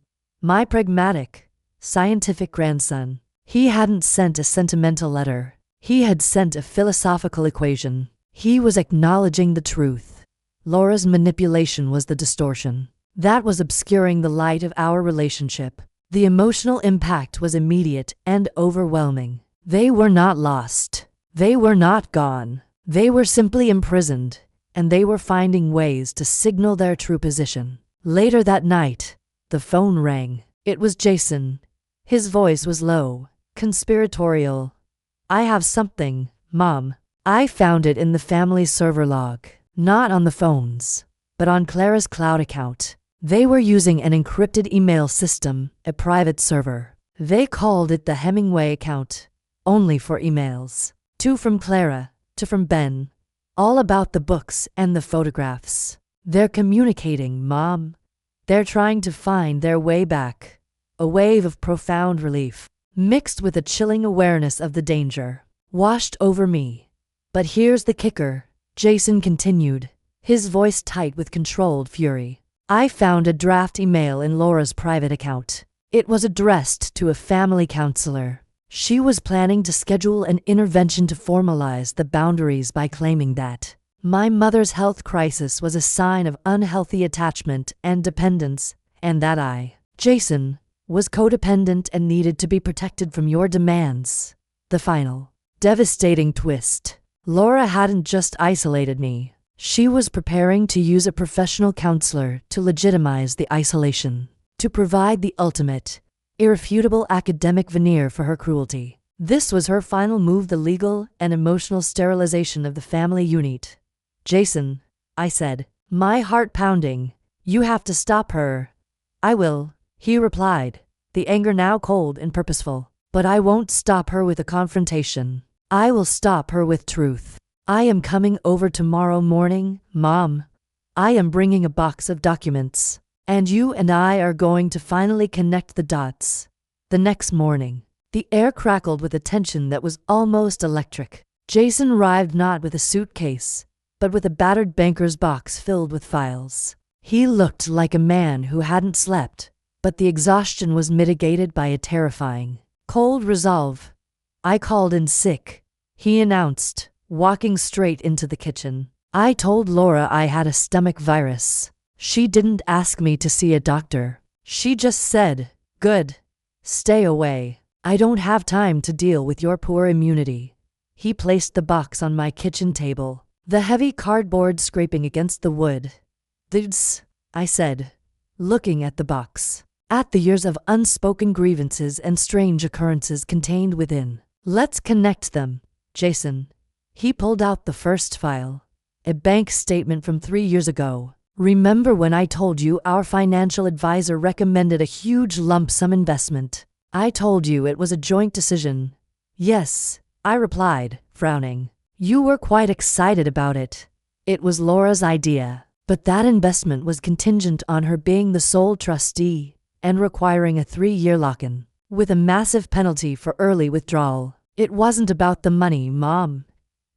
my pragmatic, scientific grandson, he hadn't sent a sentimental letter. He had sent a philosophical equation. He was acknowledging the truth. Laura's manipulation was the distortion. That was obscuring the light of our relationship. The emotional impact was immediate and overwhelming. They were not lost. They were not gone. They were simply imprisoned, and they were finding ways to signal their true position. Later that night, the phone rang. It was Jason. His voice was low, conspiratorial. I have something, Mom. I found it in the family server log, not on the phones, but on Clara's cloud account. They were using an encrypted email system, a private server. They called it the Hemingway account, only for emails. 2 from Clara, 2 from Ben, all about the books and the photographs. They're communicating, Mom. They're trying to find their way back. A wave of profound relief, mixed with a chilling awareness of the danger, washed over me. But here's the kicker, Jason continued, his voice tight with controlled fury. I found a draft email in Laura's private account. It was addressed to a family counselor. She was planning to schedule an intervention to formalize the boundaries by claiming that my mother's health crisis was a sign of unhealthy attachment and dependence, and that I, Jason, was codependent and needed to be protected from your demands. The final, devastating twist. Laura hadn't just isolated me. She was preparing to use a professional counselor to legitimize the isolation, to provide the ultimate, irrefutable academic veneer for her cruelty. This was her final move, the legal and emotional sterilization of the family unit. Jason, I said, my heart pounding, you have to stop her. I will, he replied, the anger now cold and purposeful. But I won't stop her with a confrontation. I will stop her with truth. I am coming over tomorrow morning, Mom. I am bringing a box of documents. And you and I are going to finally connect the dots. The next morning, the air crackled with a tension that was almost electric. Jason arrived not with a suitcase, but with a battered banker's box filled with files. He looked like a man who hadn't slept, but the exhaustion was mitigated by a terrifying, cold resolve. I called in sick, he announced, walking straight into the kitchen. I told Laura I had a stomach virus. She didn't ask me to see a doctor. She just said, good. Stay away. I don't have time to deal with your poor immunity. He placed the box on my kitchen table, the heavy cardboard scraping against the wood. This, I said, looking at the box, at the years of unspoken grievances and strange occurrences contained within. Let's connect them, Jason. He pulled out the first file, a bank statement from 3 years ago. Remember when I told you our financial advisor recommended a huge lump sum investment? I told you it was a joint decision. Yes, I replied, frowning. You were quite excited about it. It was Laura's idea, but that investment was contingent on her being the sole trustee and requiring a 3-year lock-in, with a massive penalty for early withdrawal. It wasn't about the money, Mom.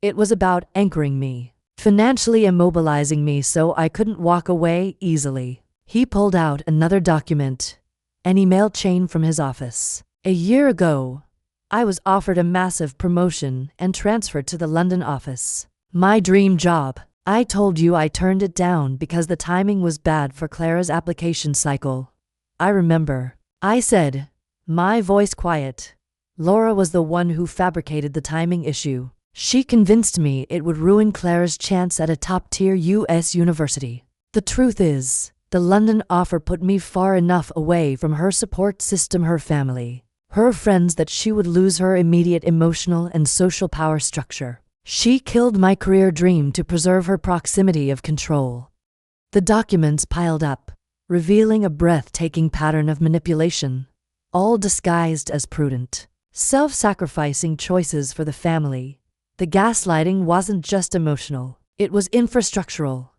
It was about anchoring me, financially immobilizing me so I couldn't walk away easily. He pulled out another document, an email chain from his office. A year ago, I was offered a massive promotion and transferred to the London office. My dream job. I told you I turned it down because the timing was bad for Clara's application cycle. I remember. I said, my voice quiet. Laura was the one who fabricated the timing issue. She convinced me it would ruin Clara's chance at a top-tier US university. The truth is, the London offer put me far enough away from her support system, her family, her friends, that she would lose her immediate emotional and social power structure. She killed my career dream to preserve her proximity of control. The documents piled up, revealing a breathtaking pattern of manipulation, all disguised as prudent, self-sacrificing choices for the family. The gaslighting wasn't just emotional, it was infrastructural.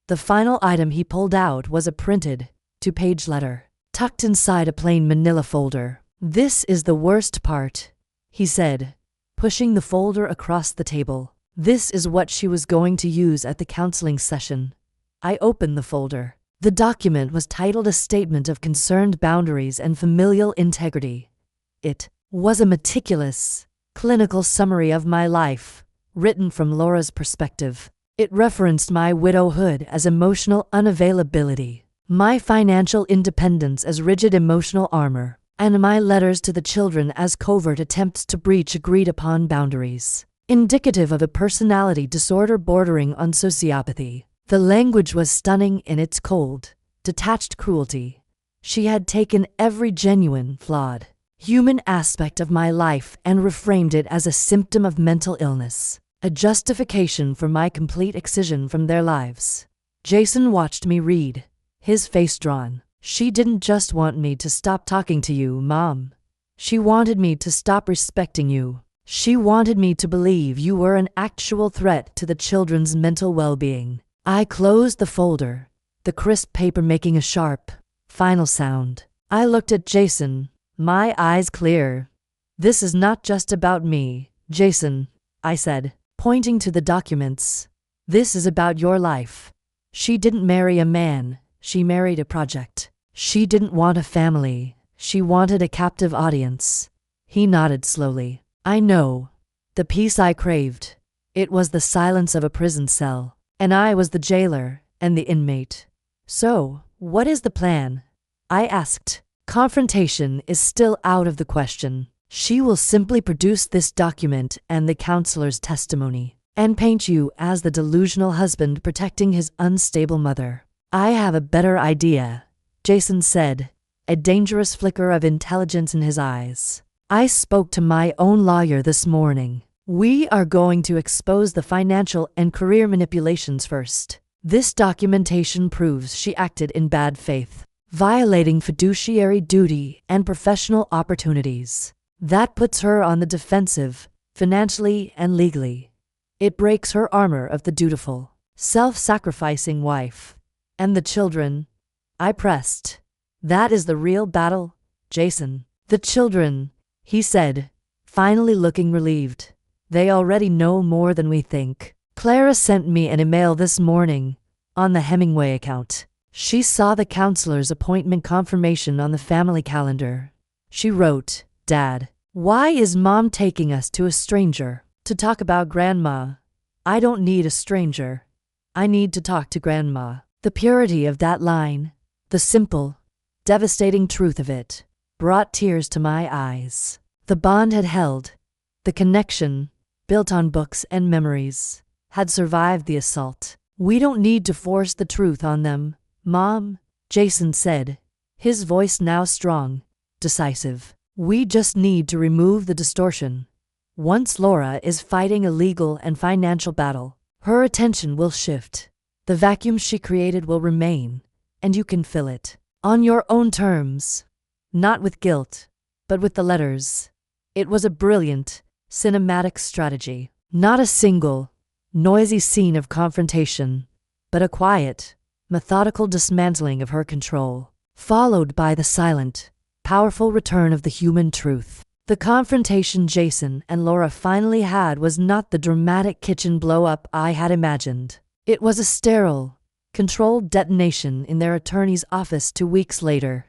The final item he pulled out was a printed, 2-page letter, tucked inside a plain manila folder. This is the worst part, he said, pushing the folder across the table. This is what she was going to use at the counseling session. I opened the folder. The document was titled A Statement of Concerned Boundaries and Familial Integrity. It was a meticulous, clinical summary of my life, written from Laura's perspective. It referenced my widowhood as emotional unavailability, my financial independence as rigid emotional armor, and my letters to the children as covert attempts to breach agreed-upon boundaries, indicative of a personality disorder bordering on sociopathy. The language was stunning in its cold, detached cruelty. She had taken every genuine, flawed, human aspect of my life and reframed it as a symptom of mental illness, a justification for my complete excision from their lives. Jason watched me read, his face drawn. She didn't just want me to stop talking to you, Mom. She wanted me to stop respecting you. She wanted me to believe you were an actual threat to the children's mental well-being. I closed the folder, the crisp paper making a sharp, final sound. I looked at Jason, my eyes clear. This is not just about me, Jason, I said, pointing to the documents. This is about your life. She didn't marry a man, she married a project. She didn't want a family, she wanted a captive audience. He nodded slowly. I know. The peace I craved. It was the silence of a prison cell. And I was the jailer and the inmate. So, what is the plan? I asked. Confrontation is still out of the question. She will simply produce this document and the counselor's testimony, and paint you as the delusional husband protecting his unstable mother. I have a better idea, Jason said, a dangerous flicker of intelligence in his eyes. I spoke to my own lawyer this morning. We are going to expose the financial and career manipulations first. This documentation proves she acted in bad faith, violating fiduciary duty and professional opportunities. That puts her on the defensive, financially and legally. It breaks her armor of the dutiful, self-sacrificing wife. And the children? I pressed. That is the real battle, Jason. The children, he said, finally looking relieved. They already know more than we think. Clara sent me an email this morning, on the Hemingway account. She saw the counselor's appointment confirmation on the family calendar. She wrote, Dad, why is Mom taking us to a stranger to talk about Grandma? I don't need a stranger. I need to talk to Grandma. The purity of that line, the simple, devastating truth of it, brought tears to my eyes. The bond had held. The connection, built on books and memories, had survived the assault. We don't need to force the truth on them, Mom, Jason said, his voice now strong, decisive. We just need to remove the distortion. Once Laura is fighting a legal and financial battle, her attention will shift. The vacuum she created will remain, and you can fill it. On your own terms. Not with guilt, but with the letters. It was a brilliant, cinematic strategy. Not a single, noisy scene of confrontation, but a quiet, methodical dismantling of her control, followed by the silent, powerful return of the human truth. The confrontation Jason and Laura finally had was not the dramatic kitchen blow-up I had imagined. It was a sterile, controlled detonation in their attorney's office 2 weeks later.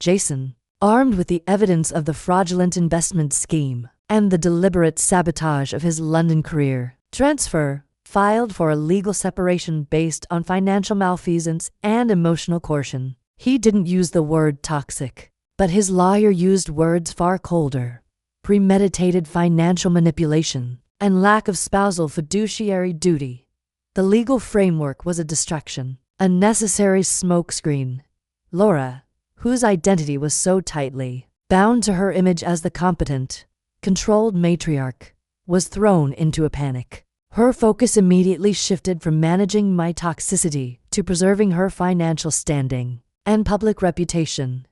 Jason, armed with the evidence of the fraudulent investment scheme and the deliberate sabotage of his London career transfer, filed for a legal separation based on financial malfeasance and emotional coercion. He didn't use the word toxic, but his lawyer used words far colder: premeditated financial manipulation and lack of spousal fiduciary duty. The legal framework was a distraction, a necessary smokescreen. Laura, whose identity was so tightly bound to her image as the competent, controlled matriarch, was thrown into a panic. Her focus immediately shifted from managing my toxicity to preserving her financial standing and public reputation.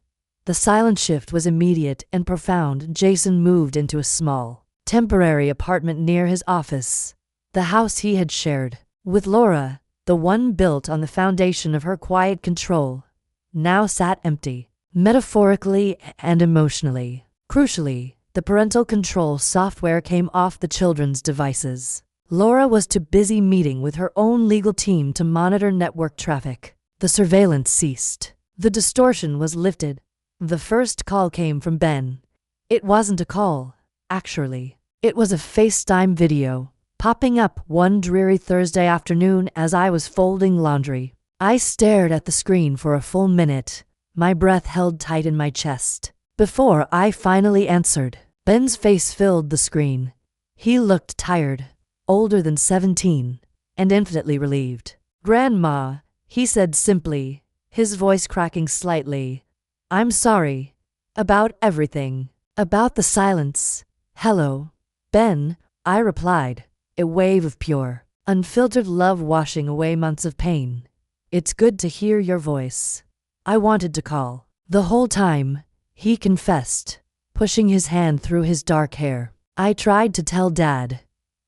The silent shift was immediate and profound. Jason moved into a small, temporary apartment near his office, the house he had shared with Laura, the one built on the foundation of her quiet control, now sat empty, metaphorically and emotionally. Crucially, the parental control software came off the children's devices. Laura was too busy meeting with her own legal team to monitor network traffic. The surveillance ceased. The distortion was lifted. The first call came from Ben. It wasn't a call, actually. It was a FaceTime video, popping up one dreary Thursday afternoon as I was folding laundry. I stared at the screen for a full minute, my breath held tight in my chest, before I finally answered. Ben's face filled the screen. He looked tired, older than 17, and infinitely relieved. Grandma, he said simply, his voice cracking slightly. I'm sorry. About everything. About the silence. Hello, Ben, I replied, a wave of pure, unfiltered love washing away months of pain. It's good to hear your voice. I wanted to call. The whole time, he confessed, pushing his hand through his dark hair. I tried to tell Dad,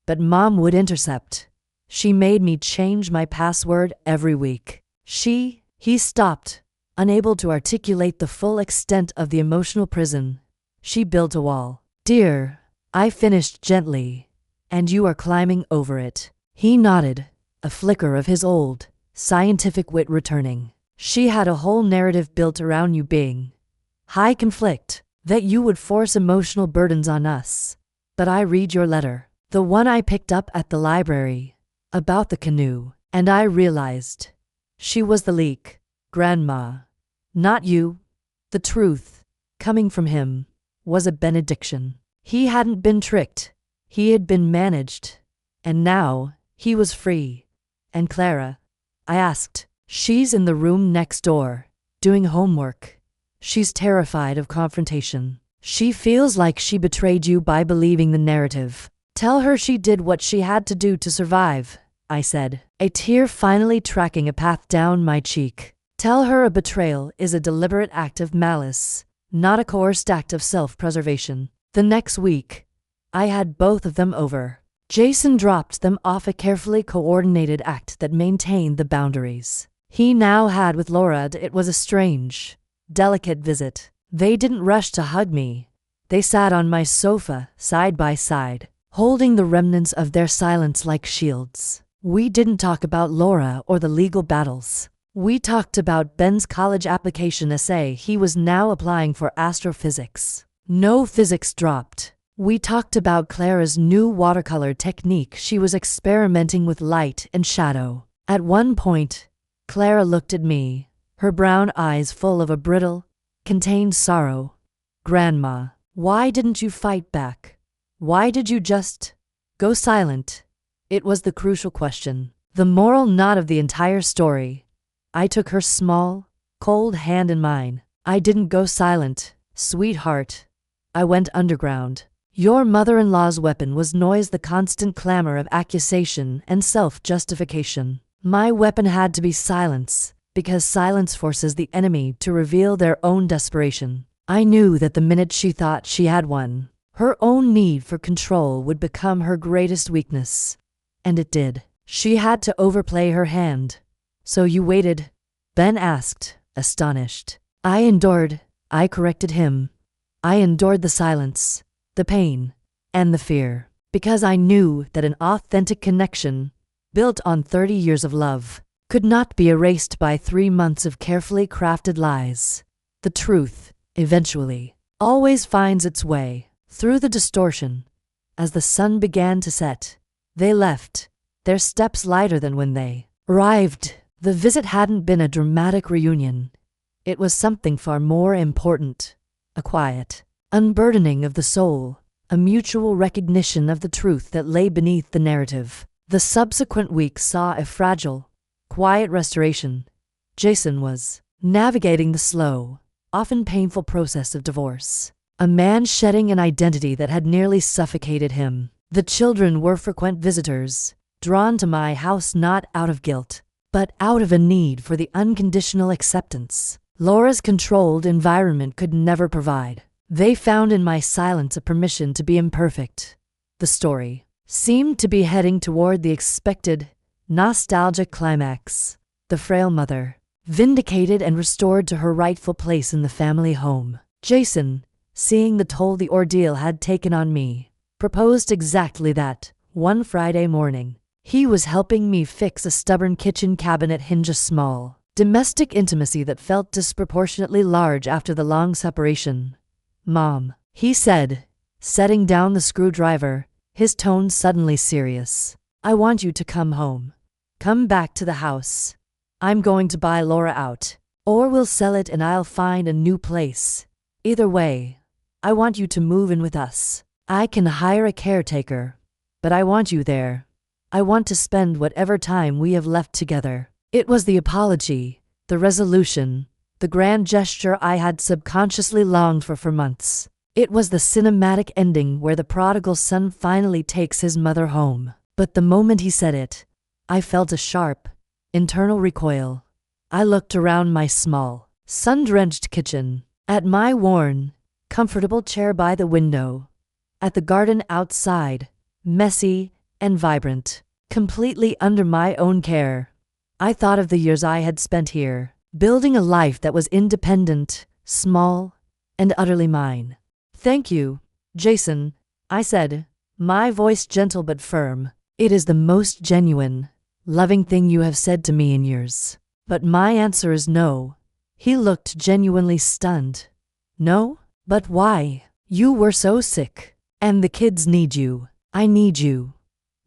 but Mom would intercept. She made me change my password every week. He stopped, unable to articulate the full extent of the emotional prison. She built a wall. Dear, I finished gently, and you are climbing over it. He nodded, a flicker of his old, scientific wit returning. She had a whole narrative built around you being high conflict, that you would force emotional burdens on us. But I read your letter, the one I picked up at the library, about the canoe, and I realized she was the leak, Grandma, not you. The truth, coming from him, was a benediction. He hadn't been tricked, he had been managed, and now he was free. And Clara? I asked. She's in the room next door, doing homework. She's terrified of confrontation. She feels like she betrayed you by believing the narrative. Tell her she did what she had to do to survive, I said, a tear finally tracking a path down my cheek. Tell her a betrayal is a deliberate act of malice, not a coerced act of self-preservation. The next week, I had both of them over. Jason dropped them off, a carefully coordinated act that maintained the boundaries he now had with Laura. It was a strange, delicate visit. They didn't rush to hug me. They sat on my sofa, side by side, holding the remnants of their silence like shields. We didn't talk about Laura or the legal battles. We talked about Ben's college application essay he was now applying for astrophysics. No physics dropped. We talked about Clara's new watercolor technique. She was experimenting with light and shadow. At one point, Clara looked at me, her brown eyes full of a brittle, contained sorrow. Grandma, why didn't you fight back? Why did you just go silent? It was the crucial question, the moral knot of the entire story. I took her small, cold hand in mine. I didn't go silent, sweetheart. I went underground. Your mother-in-law's weapon was noise, the constant clamor of accusation and self-justification. My weapon had to be silence, because silence forces the enemy to reveal their own desperation. I knew that the minute she thought she had won, her own need for control would become her greatest weakness. And it did. She had to overplay her hand. So you waited? Ben asked, astonished. I endured. I corrected him. I endured the silence, the pain, and the fear, because I knew that an authentic connection, built on 30 years of love, could not be erased by 3 months of carefully crafted lies. The truth, eventually, always finds its way through the distortion. As the sun began to set, they left, their steps lighter than when they arrived. The visit hadn't been a dramatic reunion. It was something far more important, a quiet unburdening of the soul, a mutual recognition of the truth that lay beneath the narrative. The subsequent weeks saw a fragile, quiet restoration. Jason was navigating the slow, often painful process of divorce, a man shedding an identity that had nearly suffocated him. The children were frequent visitors, drawn to my house not out of guilt, but out of a need for the unconditional acceptance Laura's controlled environment could never provide. They found in my silence a permission to be imperfect. The story seemed to be heading toward the expected, nostalgic climax. The frail mother, vindicated and restored to her rightful place in the family home. Jason, seeing the toll the ordeal had taken on me, proposed exactly that. One Friday morning, he was helping me fix a stubborn kitchen cabinet hinge, a small, domestic intimacy that felt disproportionately large after the long separation. Mom, he said, setting down the screwdriver, his tone suddenly serious. I want you to come home. Come back to the house. I'm going to buy Laura out. Or we'll sell it and I'll find a new place. Either way, I want you to move in with us. I can hire a caretaker, but I want you there. I want to spend whatever time we have left together. It was the apology, the resolution, the grand gesture I had subconsciously longed for months. It was the cinematic ending where the prodigal son finally takes his mother home. But the moment he said it, I felt a sharp, internal recoil. I looked around my small, sun-drenched kitchen, at my worn, comfortable chair by the window, at the garden outside, messy and vibrant, completely under my own care. I thought of the years I had spent here, building a life that was independent, small, and utterly mine. "Thank you, Jason," I said, my voice gentle but firm. "It is the most genuine, loving thing you have said to me in years." "But my answer is no." He looked genuinely stunned. "No? But why? You were so sick. And the kids need you. I need you.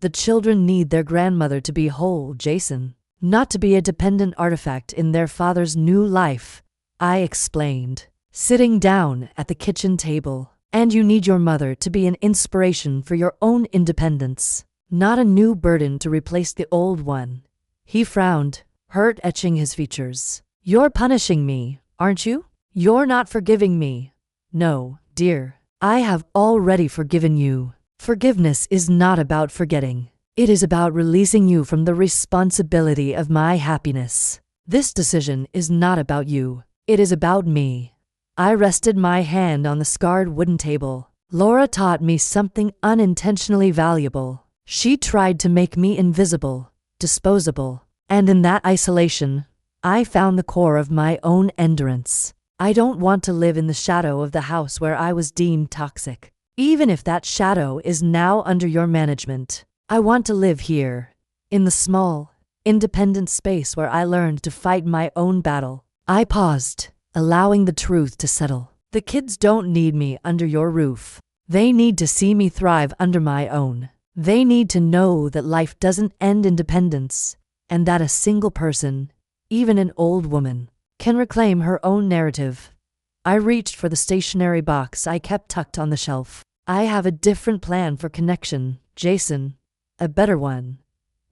The children need their grandmother to be whole, Jason. Not to be a dependent artifact in their father's new life," I explained, sitting down at the kitchen table. "And you need your mother to be an inspiration for your own independence, not a new burden to replace the old one." He frowned, hurt etching his features. "You're punishing me, aren't you? You're not forgiving me." "No, dear. I have already forgiven you." "Forgiveness is not about forgetting. It is about releasing you from the responsibility of my happiness. This decision is not about you. It is about me." I rested my hand on the scarred wooden table. Laura taught me something unintentionally valuable. She tried to make me invisible, disposable. And in that isolation, I found the core of my own endurance. I don't want to live in the shadow of the house where I was deemed toxic. Even if that shadow is now under your management, I want to live here, in the small, independent space where I learned to fight my own battle. I paused, allowing the truth to settle. "The kids don't need me under your roof. They need to see me thrive under my own. They need to know that life doesn't end in dependence, and that a single person, even an old woman, can reclaim her own narrative." I reached for the stationery box I kept tucked on the shelf. "I have a different plan for connection, Jason. A better one."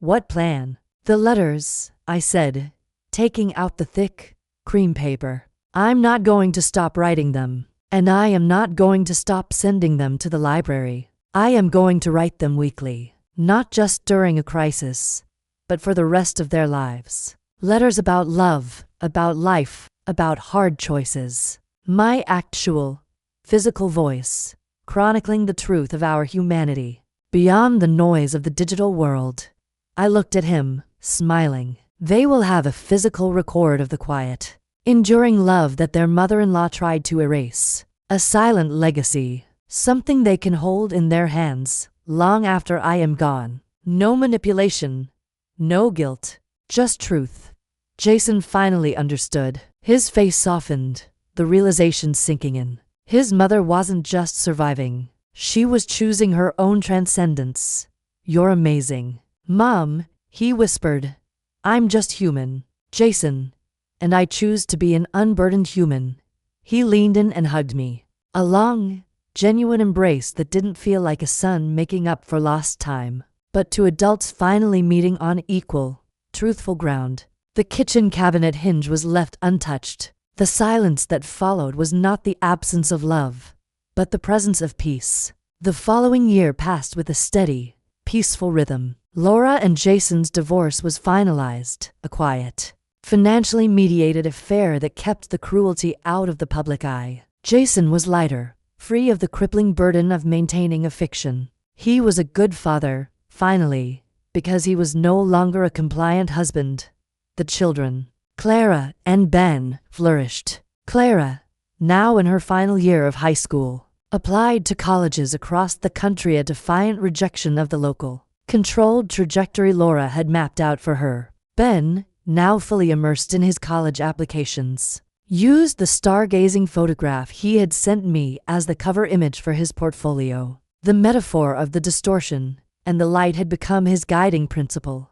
"What plan?" "The letters," I said, taking out the thick, cream paper. "I'm not going to stop writing them, and I am not going to stop sending them to the library. I am going to write them weekly, not just during a crisis, but for the rest of their lives. Letters about love, about life, about hard choices. My actual, physical voice, chronicling the truth of our humanity, beyond the noise of the digital world." I looked at him, smiling. "They will have a physical record of the quiet, enduring love that their mother-in-law tried to erase. A silent legacy, something they can hold in their hands long after I am gone. No manipulation, no guilt, just truth." Jason finally understood. His face softened, the realization sinking in. His mother wasn't just surviving. She was choosing her own transcendence. "You're amazing, Mom," he whispered. "I'm just human, Jason, and I choose to be an unburdened human." He leaned in and hugged me. A long, genuine embrace that didn't feel like a son making up for lost time, but two adults finally meeting on equal, truthful ground. The kitchen cabinet hinge was left untouched. The silence that followed was not the absence of love, but the presence of peace. The following year passed with a steady, peaceful rhythm. Laura and Jason's divorce was finalized, a quiet, financially mediated affair that kept the cruelty out of the public eye. Jason was lighter, free of the crippling burden of maintaining a fiction. He was a good father, finally, because he was no longer a compliant husband. The children, Clara and Ben, flourished. Clara, now in her final year of high school, applied to colleges across the country, a defiant rejection of the local, controlled trajectory Laura had mapped out for her. Ben, now fully immersed in his college applications, used the stargazing photograph he had sent me as the cover image for his portfolio. The metaphor of the distortion and the light had become his guiding principle.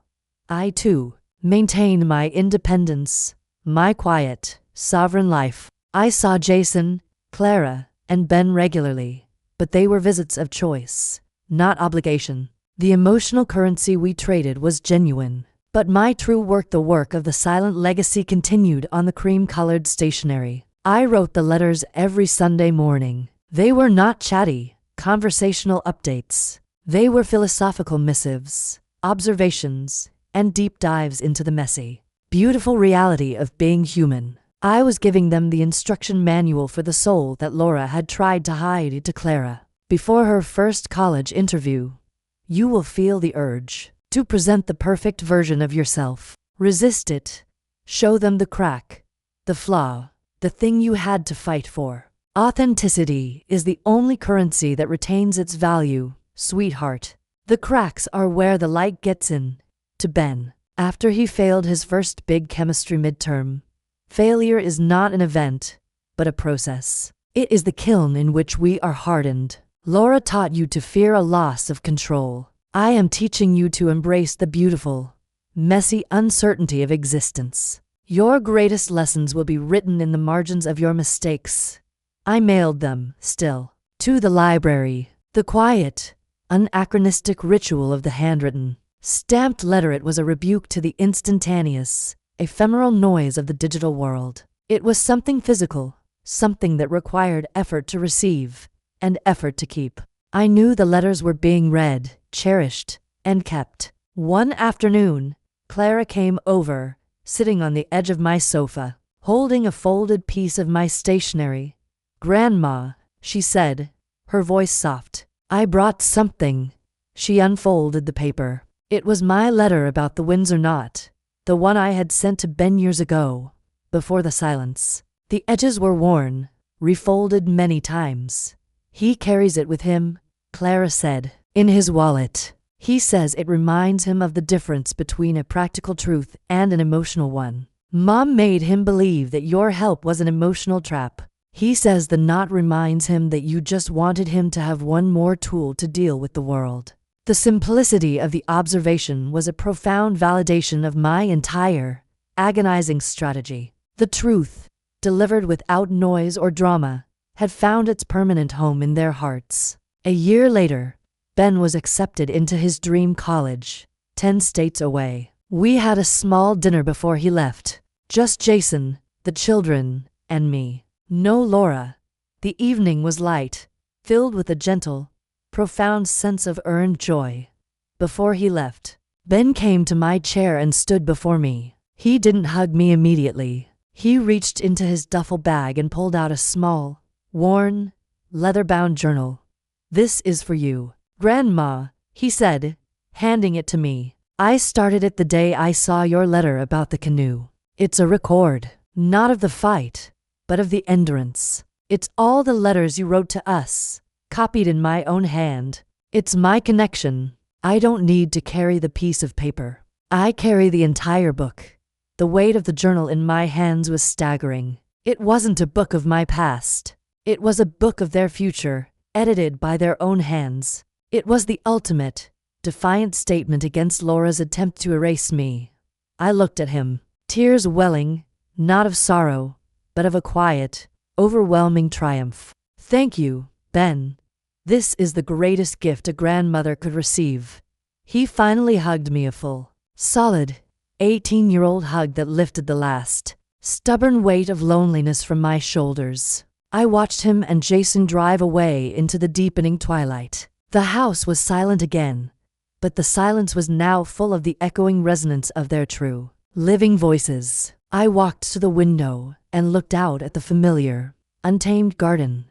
I, too, maintained my independence, my quiet, sovereign life. I saw Jason, Clara, and Ben regularly, but they were visits of choice, not obligation. The emotional currency we traded was genuine, but my true work, the work of the silent legacy, continued on the cream-colored stationery. I wrote the letters every Sunday morning. They were not chatty, conversational updates. They were philosophical missives, observations, and deep dives into the messy, beautiful reality of being human. I was giving them the instruction manual for the soul that Laura had tried to hide to Clara. Before her first college interview, you will feel the urge to present the perfect version of yourself. Resist it. Show them the crack, the flaw, the thing you had to fight for. Authenticity is the only currency that retains its value, sweetheart. The cracks are where the light gets in. To Ben, after he failed his first big chemistry midterm, failure is not an event, but a process. It is the kiln in which we are hardened. Laura taught you to fear a loss of control. I am teaching you to embrace the beautiful, messy uncertainty of existence. Your greatest lessons will be written in the margins of your mistakes. I mailed them, still, to the library. The quiet, anachronistic ritual of the handwritten, stamped letter. It was a rebuke to the instantaneous, ephemeral noise of the digital world. It was something physical, something that required effort to receive and effort to keep. I knew the letters were being read, cherished, and kept. One afternoon, Clara came over, sitting on the edge of my sofa, holding a folded piece of my stationery. "Grandma," she said, her voice soft. "I brought something." She unfolded the paper. It was my letter about the Windsor knot, the one I had sent to Ben years ago, before the silence. The edges were worn, refolded many times. "He carries it with him," Clara said, "in his wallet. He says it reminds him of the difference between a practical truth and an emotional one. Mom made him believe that your help was an emotional trap. He says the knot reminds him that you just wanted him to have one more tool to deal with the world." The simplicity of the observation was a profound validation of my entire, agonizing strategy. The truth, delivered without noise or drama, had found its permanent home in their hearts. A year later, Ben was accepted into his dream college, 10 states away. We had a small dinner before he left. Just Jason, the children, and me. No Laura. The evening was light, filled with a gentle, profound sense of earned joy. Before he left, Ben came to my chair and stood before me. He didn't hug me immediately. He reached into his duffel bag and pulled out a small, worn, leather-bound journal. "This is for you, Grandma," he said, handing it to me. "I started it the day I saw your letter about the canoe. It's a record, not of the fight, but of the endurance. It's all the letters you wrote to us, copied in my own hand. It's my connection. I don't need to carry the piece of paper. I carry the entire book." The weight of the journal in my hands was staggering. It wasn't a book of my past. It was a book of their future, edited by their own hands. It was the ultimate, defiant statement against Laura's attempt to erase me. I looked at him, tears welling, not of sorrow, but of a quiet, overwhelming triumph. "Thank you, Ben. This is the greatest gift a grandmother could receive." He finally hugged me, a full, solid, 18-year-old hug that lifted the last, stubborn weight of loneliness from my shoulders. I watched him and Jason drive away into the deepening twilight. The house was silent again, but the silence was now full of the echoing resonance of their true, living voices. I walked to the window and looked out at the familiar, untamed garden.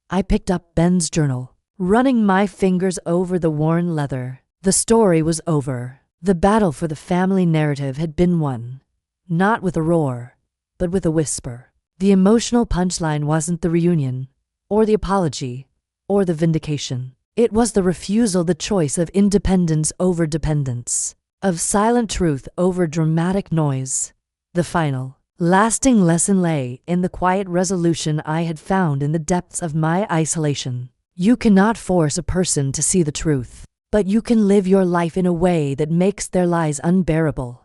I picked up Ben's journal, running my fingers over the worn leather. The story was over. The battle for the family narrative had been won, not with a roar, but with a whisper. The emotional punchline wasn't the reunion, or the apology, or the vindication. It was the refusal, the choice of independence over dependence, of silent truth over dramatic noise. The final, lasting lesson lay in the quiet resolution I had found in the depths of my isolation. You cannot force a person to see the truth, but you can live your life in a way that makes their lies unbearable.